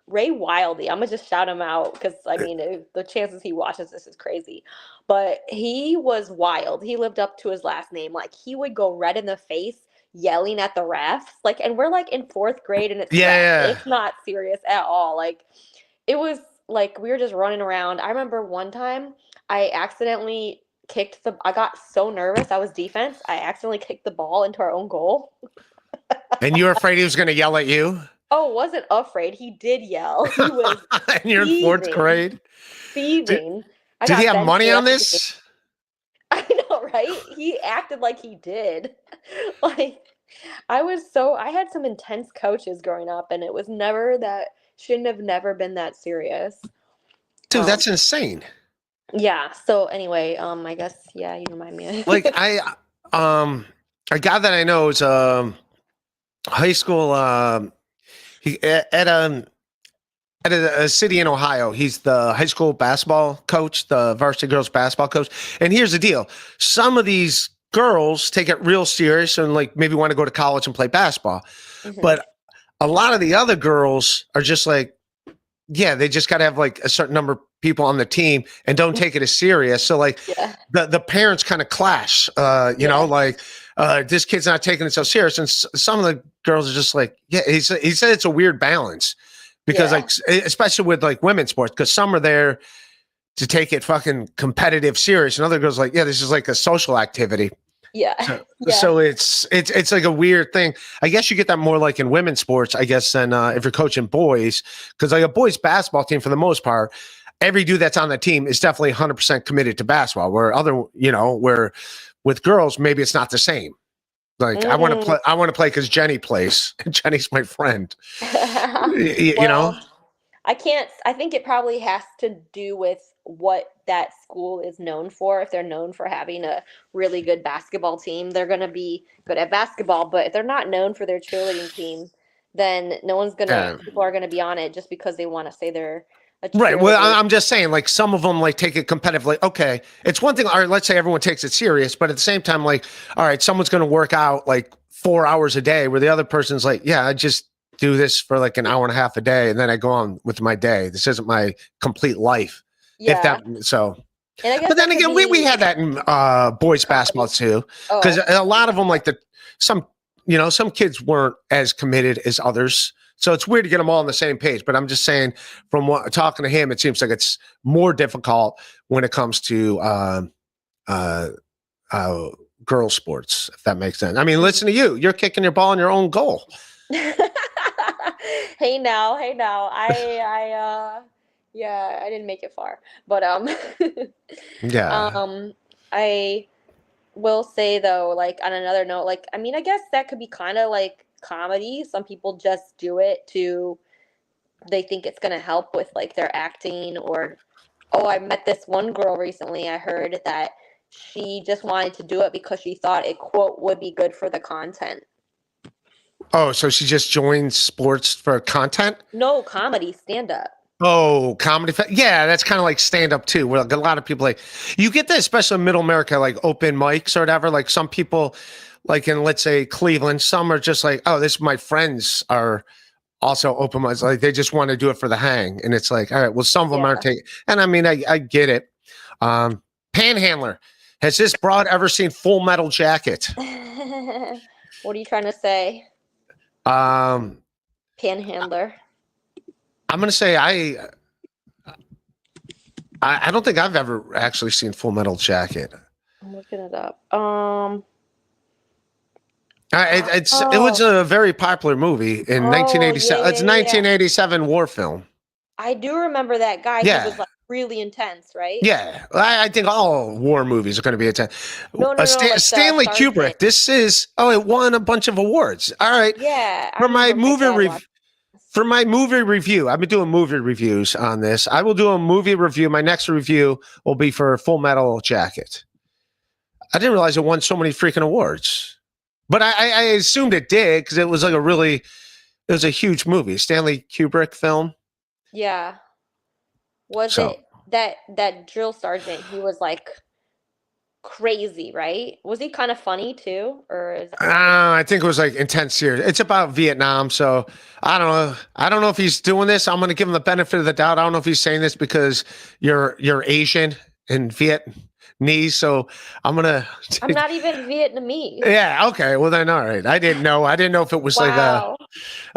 Ray Wildy. I'm gonna just shout him out because I mean the chances he watches this is crazy, but he was wild. He lived up to his last name. Like he would go red in the face, yelling at the refs. Like, and we're like in 4th grade, and it's not serious at all. Like, it was like we were just running around. I remember one time I accidentally I got so nervous. I was defense. I accidentally kicked the ball into our own goal.
And you were afraid he was going to yell at you?
Oh, wasn't afraid. He did yell. He was
and you're in 4th grade?
Thieving.
Did he have money on this?
I know, right? He acted like he did. Like, I had some intense coaches growing up, and it was shouldn't have never been that serious.
Dude, that's insane.
Yeah. So anyway, I guess you remind me.
Like a guy that I know is high school. He at a city in Ohio. He's the high school basketball coach, the varsity girls basketball coach. And here's the deal: some of these girls take it real serious and like maybe want to go to college and play basketball, but a lot of the other girls are just like, yeah, they just got to have like a certain number of people on the team and don't take it as serious. So like the parents kind of clash, you know, like this kid's not taking it so serious. And some of the girls are just like, yeah, he said it's a weird balance because like, especially with like women's sports, because some are there to take it fucking competitive serious. And other girls are like, yeah, this is like a social activity.
Yeah.
So it's like a weird thing. I guess you get that more like in women's sports, I guess, than if you're coaching boys, because like a boys basketball team, for the most part, every dude that's on the team is definitely 100% committed to basketball. Where with girls, maybe it's not the same. Like I want to play because Jenny plays. Jenny's my friend. You know.
I think it probably has to do with what that school is known for. If they're known for having a really good basketball team, they're going to be good at basketball. But if they're not known for their cheerleading team, then people are going to be on it just because they want to say they're a
Right. Well,
cheerleader.
I'm just saying, like, some of them like take it competitively. Okay, it's one thing. All right, let's say everyone takes it serious, but at the same time, like, all right, someone's going to work out like 4 hours a day, where the other person's like, yeah, I just do this for like an hour and a half a day, and then I go on with my day. This isn't my complete life.
Yeah.
If that so.
And I guess
But then
that could
again, we
be
had that in boys basketball too,
Oh,
because a lot of them like some some kids weren't as committed as others. So it's weird to get them all on the same page. But I'm just saying, from talking to him, it seems like it's more difficult when it comes to girl sports, if that makes sense. I mean, listen to you. You're kicking your ball in your own goal.
hey now. Yeah, I didn't make it far. But
Yeah.
I will say though, like on another note, like I mean, I guess that could be kind of like comedy. Some people just do it they think it's going to help with like their acting, or I met this one girl recently. I heard that she just wanted to do it because she thought it quote would be good for the content.
Oh, so she just joined sports for content?
No, comedy, stand up.
Oh, comedy. Yeah, that's kind of like stand up too. Where like a lot of people like you get that, especially in middle America, like open mics or whatever. Like some people, like in let's say Cleveland, some are just like, oh, this my friends are also open mics. Like they just want to do it for the hang, and it's like, all right, well, some of them aren't taking. And I mean, I get it. Panhandler, has this broad ever seen Full Metal Jacket?
What are you trying to say? Panhandler.
I'm gonna say I don't think I've ever actually seen Full Metal Jacket.
I'm looking it up.
It was a very popular movie in 1987. It's a 1987 war film.
I do remember that guy.
Yeah.
He was like really intense, right?
Yeah, I think all war movies are going to be intense.
No, like
Stanley Kubrick. This is it won a bunch of awards. All right.
Yeah.
For my movie review, I've been doing movie reviews on this. I will do a movie review. My next review will be for Full Metal Jacket. I didn't realize it won so many freaking awards, but I assumed it did because it was like it was a huge movie. Stanley Kubrick film.
Yeah. Was it that drill sergeant? He was like crazy, right? Was he kind of funny too, or is
I think it was like intense serious. It's about Vietnam, so I don't know. I don't know if he's doing this. I'm going to give him the benefit of the doubt. I don't know if he's saying this because you're Asian and Vietnamese, so I'm gonna.
I'm not even Vietnamese.
Yeah. Okay. Well then, all right. I didn't know. I didn't know if it was like a.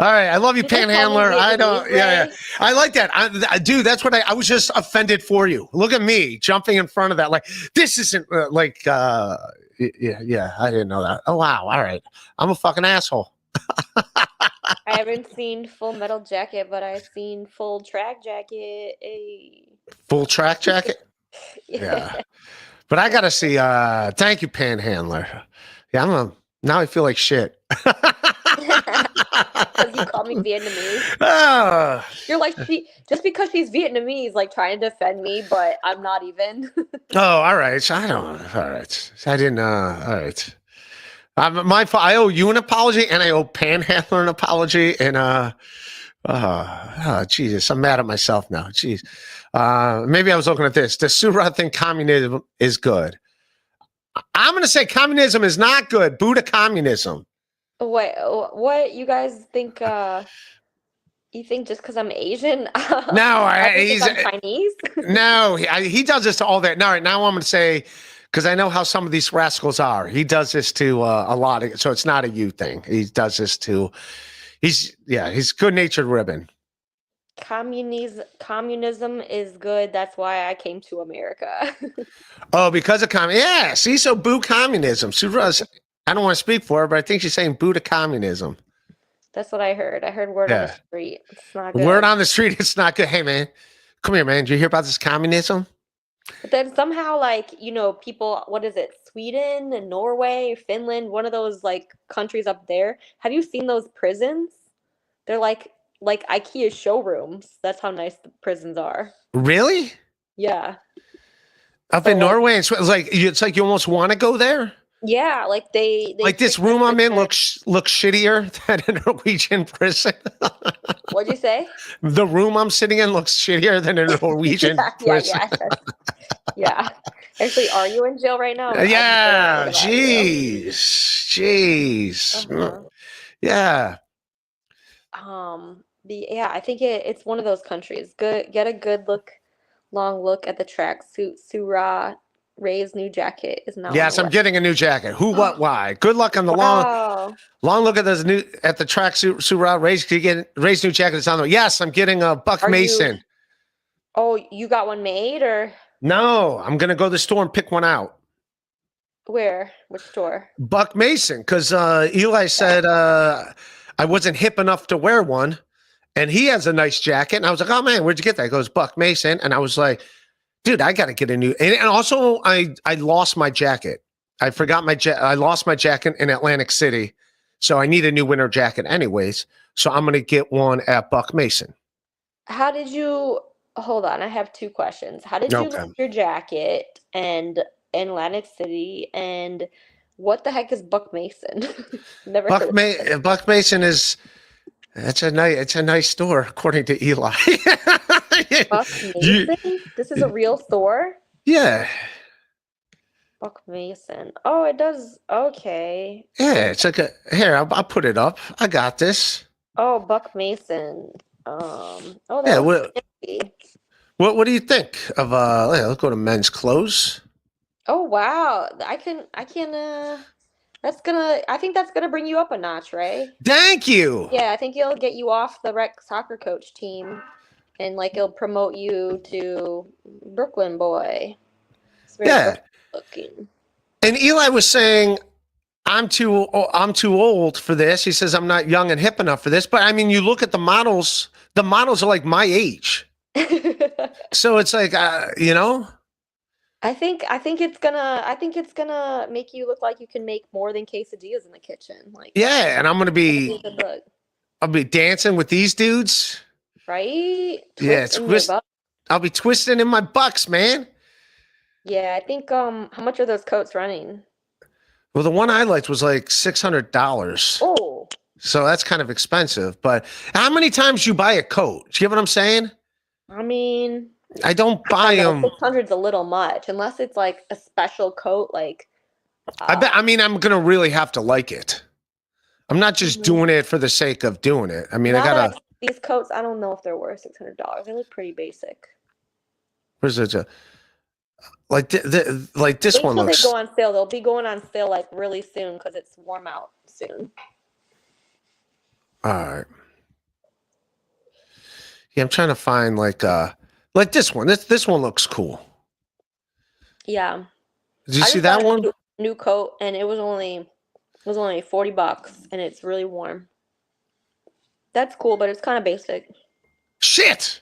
All right. I love you, Panhandler. I don't. Yeah. I like that. Dude, that's what I was just offended for you. Look at me jumping in front of that. Like this isn't like. Yeah. I didn't know that. Oh wow. All right. I'm a fucking asshole.
I haven't seen Full Metal Jacket, but I've seen Full Track Jacket.
Full Track Jacket. Yeah. But I gotta see. Thank you, Panhandler. Yeah, now I feel like shit.
Because you call me Vietnamese. You're like just because she's Vietnamese, like trying to defend me, but I'm not even.
Oh, all right. So I don't. All right. I didn't. All right. My fault. I owe you an apology, and I owe Panhandler an apology, and Jesus, I'm mad at myself now. Jeez. Maybe I was looking at this. Does Surah think communism is good? I'm going to say communism is not good. Buddha communism.
Wait, what you guys think? You think just because I'm Asian?
No,
he's I'm Chinese.
No, he does this to all that. Now I'm going to say, because I know how some of these rascals are. He does this to a lot of. So it's not a you thing. He does this to. He's good-natured ribbon.
Communism is good. That's why I came to America.
Oh, because of yeah. See, so boo communism. Surah's, I don't want to speak for her, but I think she's saying boo to communism.
That's what I heard. I heard word on the street. It's not good.
Word on the street. It's not good. Hey, man, come here, man. Did you hear about this communism?
But then somehow, like, people, what is it? Sweden and Norway, Finland, one of those like countries up there. Have you seen those prisons? They're like IKEA showrooms. That's how nice the prisons are.
Really?
Yeah.
Up in Norway, it's like you almost want to go there.
Yeah, like they
Like this
treat
room I'm in
like
looks shittier than a Norwegian prison.
what'd you say?
The room I'm sitting in looks shittier than a Norwegian prison.
Yeah. Actually, are you in jail right now? I'm very
Yeah,
worried about you.
jeez.
Uh-huh.
Yeah.
Yeah, I think it's one of those countries. Get a good long look at the tracksuit. Surah Ray's new jacket is now on the
Yes, I'm
web.
getting a new jacket. Who, what, why? Good luck on the
Wow.
long look at this new at the tracksuit. Surah Ray's new jacket is on the. Yes, I'm getting a Buck
Are you?
Mason.
Oh, you got one made or
No, I'm gonna go to the store and pick one out.
where? Which store?
Buck Mason, because Eli said I wasn't hip enough to wear one, and he has a nice jacket. And I was like, oh man, where'd you get that? He goes, Buck Mason. And I was like, dude, I got to get a new. And also, I lost my jacket. I forgot I lost my jacket in Atlantic City, so I need a new winter jacket anyways. So I'm gonna get one at Buck Mason.
How did you hold on? I have two questions. How did you
Okay.
lose your jacket and in Atlantic City and what the heck is Buck Mason? Never heard of it.
Buck Mason is it's a nice store according to Eli.
Buck Mason? This is a real store?
Yeah.
Buck Mason. Oh, it does. Okay.
Yeah, it's like here. I'll put it up. I got this.
Oh, Buck Mason. Oh, that
Yeah.
looks fancy.
What do you think of? Let's go to men's clothes.
Oh wow. I think that's gonna bring you up a notch, Ray.
Thank you.
Yeah, I think it'll get you off the rec soccer coach team and like it'll promote you to Brooklyn boy. It's very
Yeah.
Brooklyn looking.
And Eli was saying, I'm too old for this. He says I'm not young and hip enough for this. But I mean, you look at the models. The models are like my age. So it's like,
I think it's gonna make you look like you can make more than quesadillas in the kitchen. Like
yeah, and I'm gonna
good
be
look,
I'll be dancing with these dudes.
right?
Yeah,
Twist in your butt.
I'll be twisting in my bucks, man.
Yeah, I think how much are those coats running?
Well, the one I liked was like $600.
Oh,
So that's kind of expensive. But how many times you buy a coat? Do you get what I'm saying?
I mean,
I don't buy them.
600's a little much, unless it's like a special coat. Like,
I'm gonna really have to like it. I'm not just doing it for the sake of doing it. I mean, I gotta.
These coats, I don't know if they're worth $600. They look pretty basic.
Where's it? Like this one looks.
They go on sale. They'll be going on sale like really soon because it's warm out soon.
All right. Yeah, I'm trying to find like this one. This one looks cool.
Yeah.
Did you see that one?
New coat, and it was only $40, and it's really warm. That's cool, but it's kind of basic.
Shit.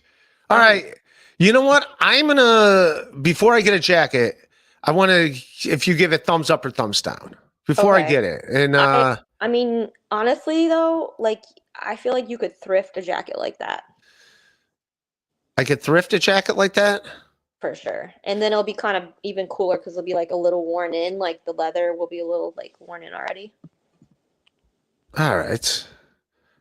All right. You know what? I'm gonna before I get a jacket, I want to if you give it thumbs up or thumbs down before I get it. And
I mean, honestly though, like I feel like you could thrift a jacket like that.
I could thrift a jacket like that?
For sure. And then it'll be kind of even cooler because it'll be like a little worn in, like the leather will be a little like worn in already.
All right.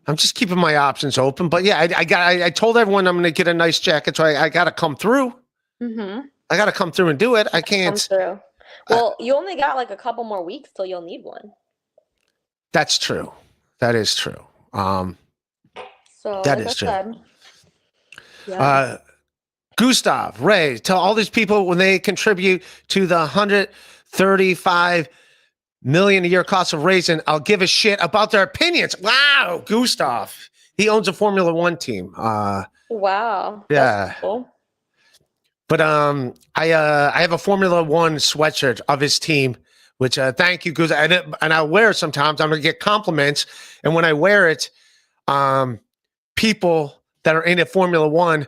I'm just keeping my options open, but yeah, I told everyone I'm going to get a nice jacket, so I got to come through.
Mm-hmm.
I got to come through and do it. I can't.
Come through. Well, you only got like a couple more weeks till you'll need one.
That's true. That is true.
So
that
like
is true.
Said, yeah.
Gustav, Ray, tell all these people when they contribute to the 135 million a year cost of raisin, I'll give a shit about their opinions. Wow, Gustav. He owns a Formula One team.
Wow.
Yeah.
That's cool.
But I have a Formula One sweatshirt of his team, which thank you, Gustav. And I wear it sometimes. I'm gonna get compliments, and when I wear it, people that are in a Formula One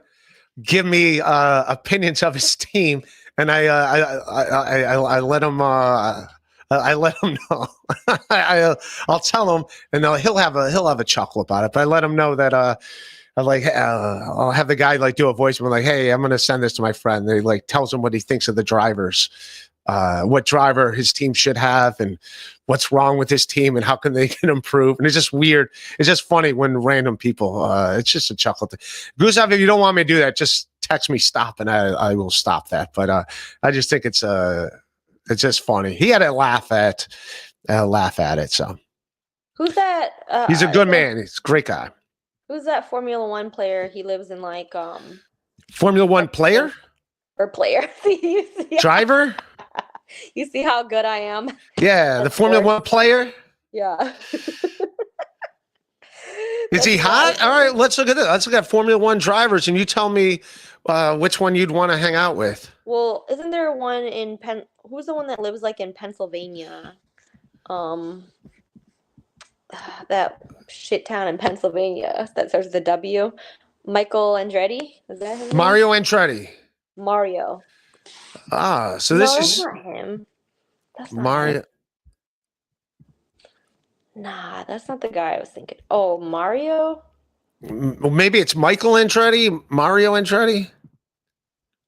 give me opinions of his team, and I let them. I let him know. I'll tell him, and he'll have a chuckle about it. But I let him know that I'll have the guy like do a voicemail like, "Hey, I'm going to send this to my friend." And he like tells him what he thinks of the drivers. what driver his team should have and what's wrong with his team and how can they can improve. And it's just weird. It's just funny when random people, it's just a chuckle thing. Gustav, if you don't want me to do that, just text me stop and I will stop that. But I just think it's just funny. He had to laugh at it. So
Who's that?
he's a good man. He's a great guy.
Who's that Formula One player? He lives in like
Formula One player?
Or player.
Driver?
You see how good I am?
Yeah, the Formula One player?
Yeah.
Is he hot? All right, let's look at this. Let's look at Formula One drivers, and you tell me which one you'd want to hang out with.
Well, isn't there one in who's the one that lives like in Pennsylvania? That shit town in Pennsylvania that starts with a W. Michael Andretti? Is that his name?
Mario Andretti.
Mario.
Ah, so this
that's
is
not him. That's not
Mario.
him. Nah, that's not the guy I was thinking. Oh, Mario?
Well, maybe it's Michael Andretti, Mario Andretti.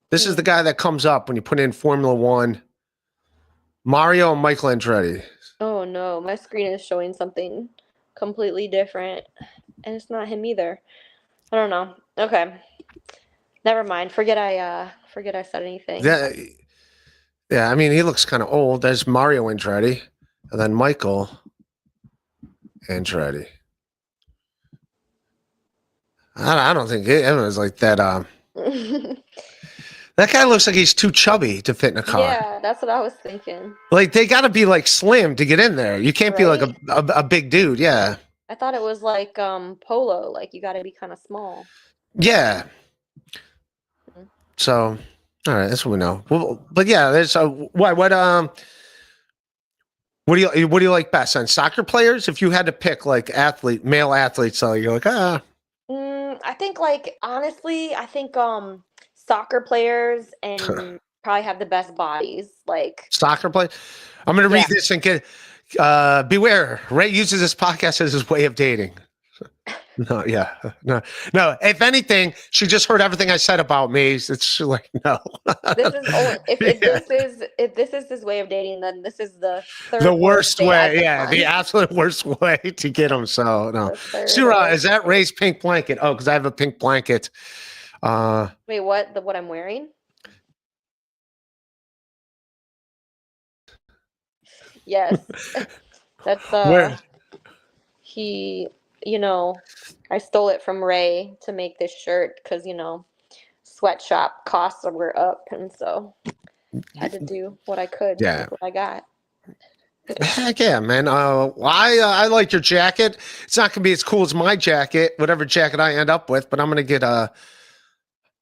This is the guy that comes up when you put in Formula One. Mario and Michael Andretti.
Oh no, my screen is showing something completely different, and it's not him either. I don't know. Okay, never mind. Forget I said anything.
Yeah. I mean, he looks kind of old. There's Mario Andretti, and then Michael Andretti. I don't think it was like that. That guy looks like he's too chubby to fit in a car.
Yeah, that's what I was thinking.
Like they got to be like slim to get in there. You can't be like a big dude. Yeah.
I thought it was like polo. Like you got to be kind of small.
Yeah. So, all right, that's what we know. Well, but yeah, there's what do you like best on soccer players? If you had to pick like male athletes, so you're like
I think like honestly, I think soccer players and probably have the best bodies. Like
soccer play. I'm gonna read this and get beware. Ray uses this podcast as his way of dating. No. If anything, she just heard everything I said about me. It's like no.
This is only, if this is his way of dating, then this is the
worst way. Yeah, the absolute worst way to get him. So no. Surah, is that Ray's pink blanket? Oh, because I have a pink blanket.
Wait, what? What I'm wearing? Yes, that's
Where?
I stole it from Ray to make this shirt because sweatshop costs were up, and so had to do what I could.
Yeah,
with what I got.
Heck yeah, man. I like your jacket. It's not gonna be as cool as my jacket, whatever jacket I end up with, but I'm gonna get a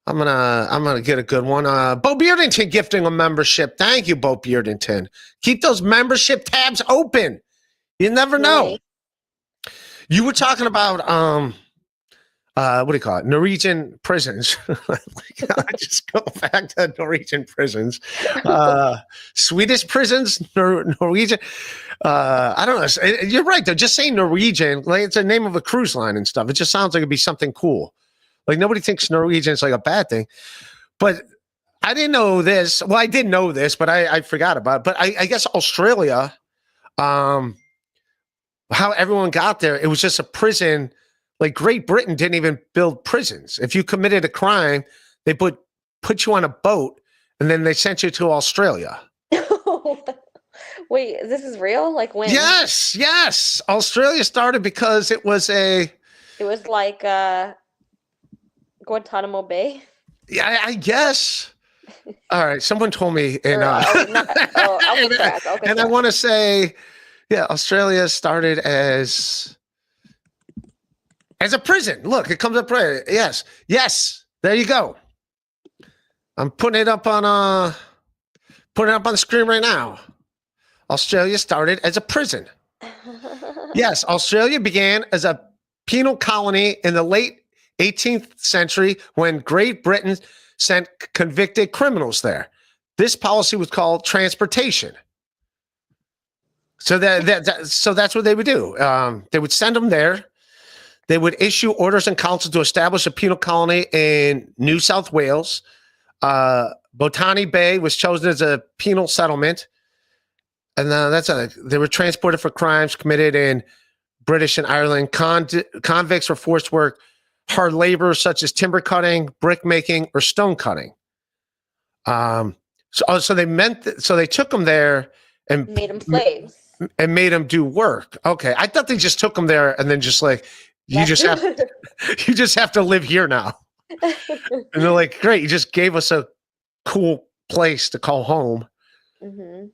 good one. Bo Beardington gifting a membership. Thank you, Bo Beardington. Keep those membership tabs open. You never know.
Right.
You were talking about what do you call it? Norwegian prisons. I just go back to Norwegian prisons. Swedish prisons, Norwegian. I don't know. You're right though. Just saying Norwegian, like it's a name of a cruise line and stuff. It just sounds like it'd be something cool. Like nobody thinks Norwegian is like a bad thing. But I didn't know this. Well, I did know this, but I forgot about it. But I guess Australia, how everyone got there, it was just a prison. Like Great Britain didn't even build prisons. If you committed a crime, they put you on a boat and then they sent you to Australia.
Wait, this is real? Like when?
Yes. Australia started because it was
like Guantanamo Bay.
Yeah, I guess. All right, someone told me, and
Okay,
and I want to say, yeah, Australia started as a prison. Look, it comes up right. Yes. There you go. I'm putting it up on the screen right now. Australia started as a prison. Yes, Australia began as a penal colony in the late 18th century when Great Britain sent convicted criminals there. This policy was called transportation. So that's what they would do. They would send them there. They would issue orders and councils to establish a penal colony in New South Wales. Botany Bay was chosen as a penal settlement. And they were transported for crimes committed in British and Ireland. Convicts were forced to work hard labor such as timber cutting, brick making, or stone cutting. So they took them there and
Made them slaves.
And made them do work. Okay, I thought they just took them there and then just like you just have to live here now. And they're like, great, you just gave us a cool place to call home.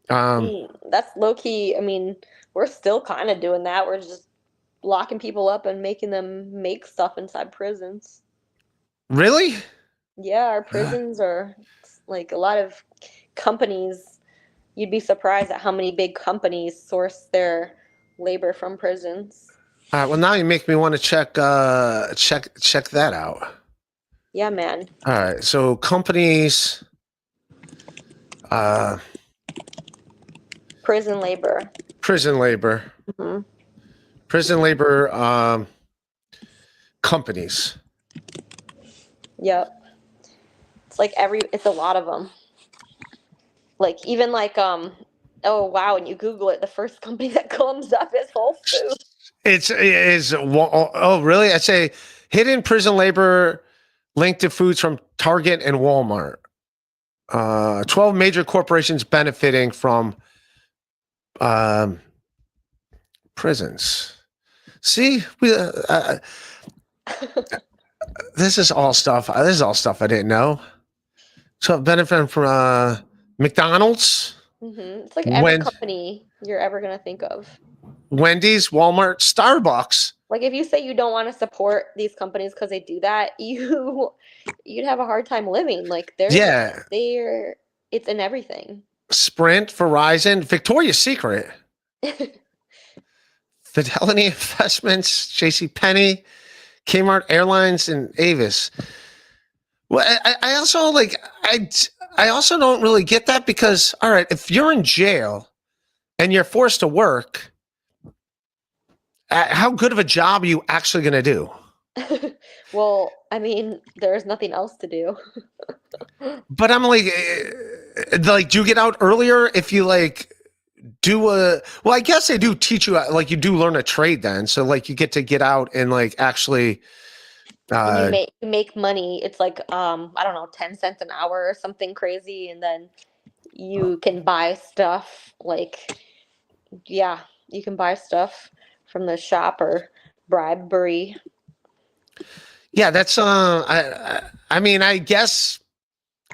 That's low key. I mean, we're still kind of doing that. We're just locking people up and making them make stuff inside prisons.
Really?
Yeah, our prisons are like a lot of companies. You'd be surprised at how many big companies source their labor from prisons.
All right. Well, now you make me want to check that out.
Yeah, man.
All right. So companies.
Prison labor.
Prison labor.
Mm-hmm.
Prison labor companies.
Yep. It's a lot of them. Like even like oh wow, when you Google it, the first company that comes up is Whole Foods.
Oh really? I say hidden prison labor linked to foods from Target and Walmart. 12 major corporations benefiting from prisons. See, this is all stuff. This is all stuff I didn't know. So benefiting from McDonald's.
Mm-hmm. It's like every company you're ever gonna think of.
Wendy's, Walmart, Starbucks.
Like if you say you don't want to support these companies because they do that, you'd have a hard time living. Like it's in everything.
Sprint, Verizon, Victoria's Secret, Fidelity Investments, JCPenney, Kmart Airlines, and Avis. Well, I also don't really get that because, all right, if you're in jail and you're forced to work, how good of a job are you actually going to do?
Well, I mean, there's nothing else to do.
But I'm like, do you get out earlier if you well, I guess they do teach you, you do learn a trade then. So you get out and actually.
You make money. It's I don't know, 10 cents an hour or something crazy. And then you can buy stuff you can buy stuff from the shop or bribery.
Yeah, that's I mean, I guess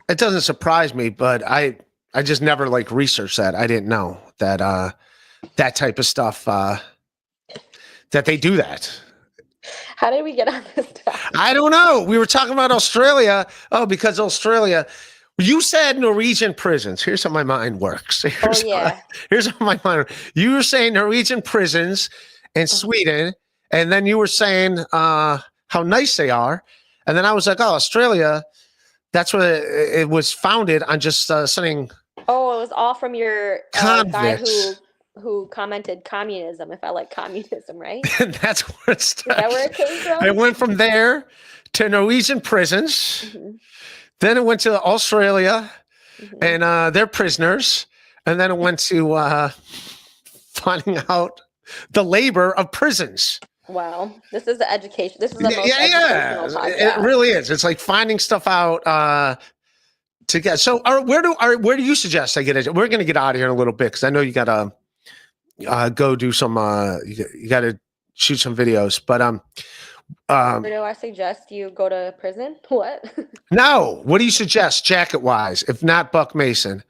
it doesn't surprise me, but I just never researched that. I didn't know that that type of stuff that they do that.
How did we get on this topic?
I don't know. We were talking about Australia. Oh, because Australia. You said Norwegian prisons. Here's how my mind works. Here's how my mind. You were saying Norwegian prisons in Sweden, and then you were saying how nice they are, and then I was like, oh, Australia. That's what it was founded on, just sending.
Oh, it was all from your guy who commented communism. If I like communism, right?
And that's where it started.
Is that where it came from?
It went from there to Norwegian prisons. Mm-hmm. Then it went to Australia and their prisoners. And then it went to finding out the labor of prisons.
Wow. This is the education. This is the most educational podcast.
It really is. It's like finding stuff out to get. So where do you suggest I get it? We're going to get out of here in a little bit because I know you got to go do some, you got to shoot some videos. But
where do I suggest you go to prison? What?
No. What do you suggest, jacket wise? If not Buck Mason.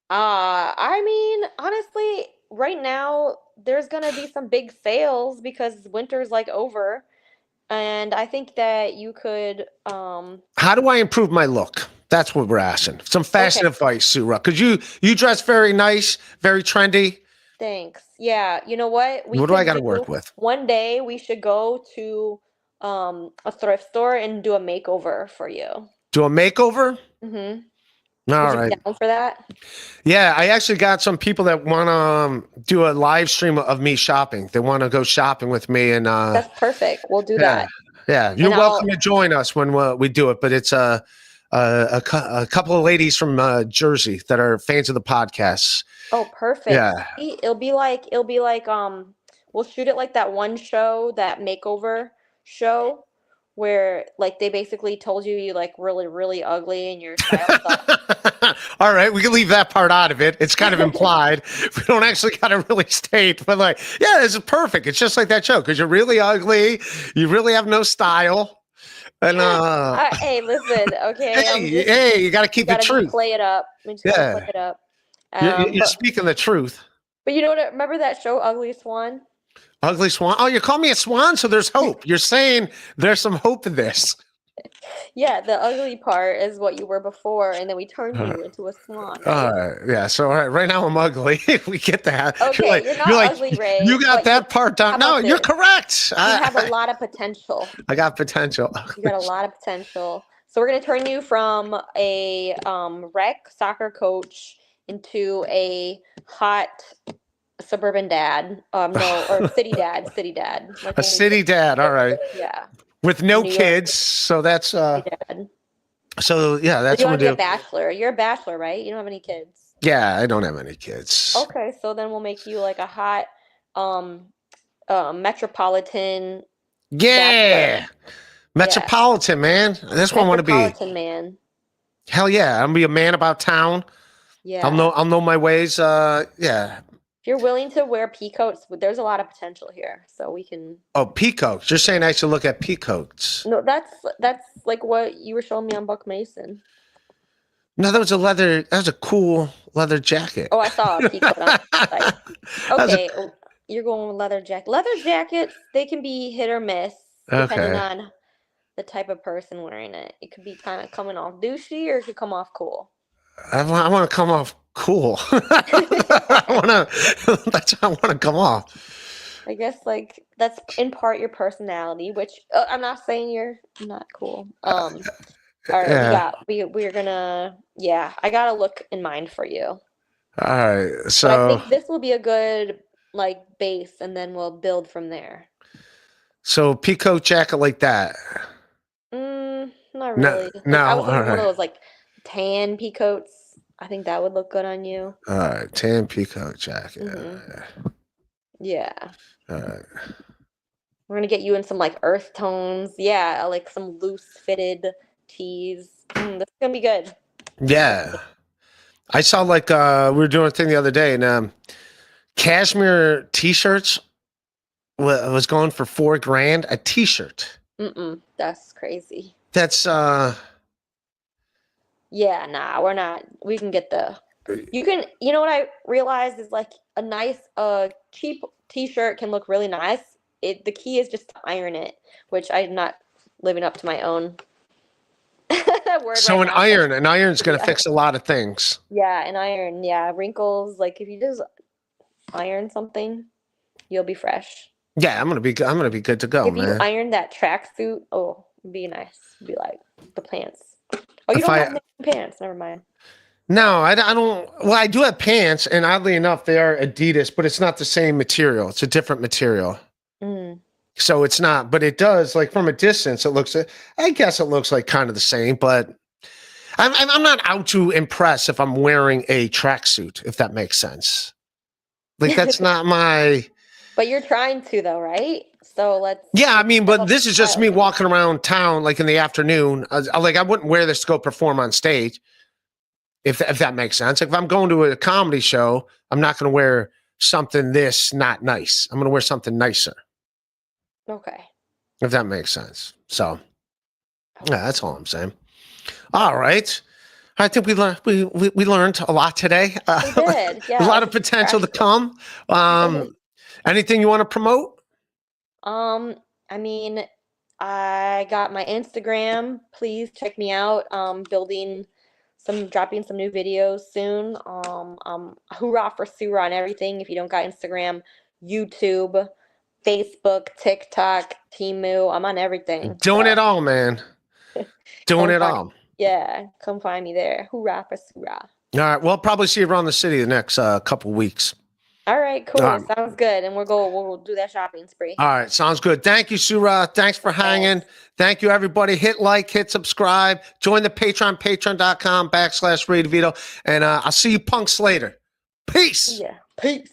I mean, honestly, right now there's gonna be some big sales because winter's over, and I think that you could.
How do I improve my look? That's what we're asking. Some fashion advice, Sura, because you dress very nice, very trendy.
Thanks. Yeah. You know what?
What do I got to work with?
One day we should go to a thrift store and do a makeover for you.
Do a makeover?
Mm-hmm.
All right.
Down for that?
Yeah, I actually got some people that want to do a live stream of me shopping. They want to go shopping with me, and
that's perfect. We'll do that.
Yeah, you're welcome to join us when we do it. But it's a couple of ladies from Jersey that are fans of the podcasts.
Oh, perfect.
Yeah.
See, it'll be like we'll shoot it like that one show, that makeover show where like they basically told you like really, really ugly and your style sucks.
All right, we can leave that part out of it. It's kind of implied. We don't actually got to really state, but like, yeah, this is perfect. It's just like that show because you're really ugly. You really have no style. And
Hey, listen, okay.
hey, you got to keep the truth.
Play it up. We just gotta play it up.
You're speaking the truth.
But you know what? Remember that show, Ugly Swan?
Ugly Swan. Oh, you call me a swan, so there's hope. You're saying there's some hope in this.
Yeah, the ugly part is what you were before, and then we turned you into a swan.
Yeah. So right now I'm ugly. We get that.
Okay, you're not ugly, Ray.
You got that part down. No, you're correct.
You have a lot of potential.
I got potential.
You got a lot of potential. So we're gonna turn you from a rec soccer coach into a hot suburban dad. No, or city dad. Like
a city dad. All right.
Yeah.
With no kids, so that's
dad.
So yeah, that's
you
what
want
we
to
do.
be a bachelor. You're a bachelor, right? You don't have any kids.
Yeah, I don't have any kids.
Okay, so then we'll make you like a hot metropolitan.
Yeah.
Bachelor.
Metropolitan, man. That's what I want to be.
Metropolitan man.
Hell yeah. I'm gonna be a man about town.
Yeah.
I'll know my ways. Yeah.
If you're willing to wear peacoats, there's a lot of potential here. So we can.
Oh, peacoats. You're saying I should look at peacoats.
No, that's like what you were showing me on Buck Mason.
No, that was a cool leather jacket.
Oh, I saw a peacoat on the site. Okay, you're going with leather jacket. Leather jackets, they can be hit or miss depending on the type of person wearing it. It could be kind of coming off douchey or it could come off cool.
I want to come off cool. I want to come off.
I guess like that's in part your personality, which I'm not saying you're not cool. All right, we're gonna I got a look in mind for you.
All right, so
but I think this will be a good like base, and then we'll build from there.
So peacoat jacket like that.
Not really.
No,
I was thinking one of those like tan peacoats. I think that would look good on you.
All right, tan peacoat jacket.
Mm-hmm. Yeah.
All right.
We're gonna get you in some like earth tones. Yeah, like some loose fitted tees. This is gonna be good.
Yeah. I saw like we were doing a thing the other day, and cashmere t-shirts was going for $4,000 a t-shirt.
That's crazy.
That's
yeah, nah, we're not. We can get you know what I realized is like a nice cheap t-shirt can look really nice. The key is just to iron it, which I'm not living up to my own word.
So an iron's going to fix a lot of things.
Yeah, an iron. Yeah, wrinkles. Like if you just iron something, you'll be fresh.
Yeah, I'm gonna be good to go,
if
man.
If you iron that tracksuit, it'd be nice. It'd be like the pants. Oh, you don't have pants. Never mind.
No, I don't. Well, I do have pants, and oddly enough, they are Adidas, but it's not the same material. It's a different material. So it's not, but it does, like from a distance, it looks, I guess it looks like kind of the same, but I'm not out to impress if I'm wearing a tracksuit, if that makes sense. Like that's not my.
But you're trying to though, right? So let's.
Yeah, I mean, but this is just me walking around town, like in the afternoon. Like I wouldn't wear this to go perform on stage, if that makes sense. Like if I'm going to a comedy show, I'm not going to wear something not nice. I'm going to wear something nicer.
Okay.
If that makes sense. So, yeah, that's all I'm saying. All right. I think we learned a lot today.
We did. Yeah,
a lot of potential to come. Anything you want to promote?
I mean, I got my Instagram. Please check me out. Dropping some new videos soon. Hoorah for Surah on everything. If you don't got Instagram, YouTube, Facebook, TikTok, Temu. I'm on everything.
Doing it all, man. Doing it all.
Yeah, come find me there. Hoorah for Surah.
All right. Well, I'll probably see you around the city the next couple weeks.
All right, cool.
All right.
Sounds good. And we'll do that shopping spree.
All right, sounds good. Thank you, Surah. Thanks for hanging. Thank you, everybody. Hit like, hit subscribe, join the Patreon, patreon.com/RayDeVito. And I'll see you punks later. Peace.
Yeah. Peace.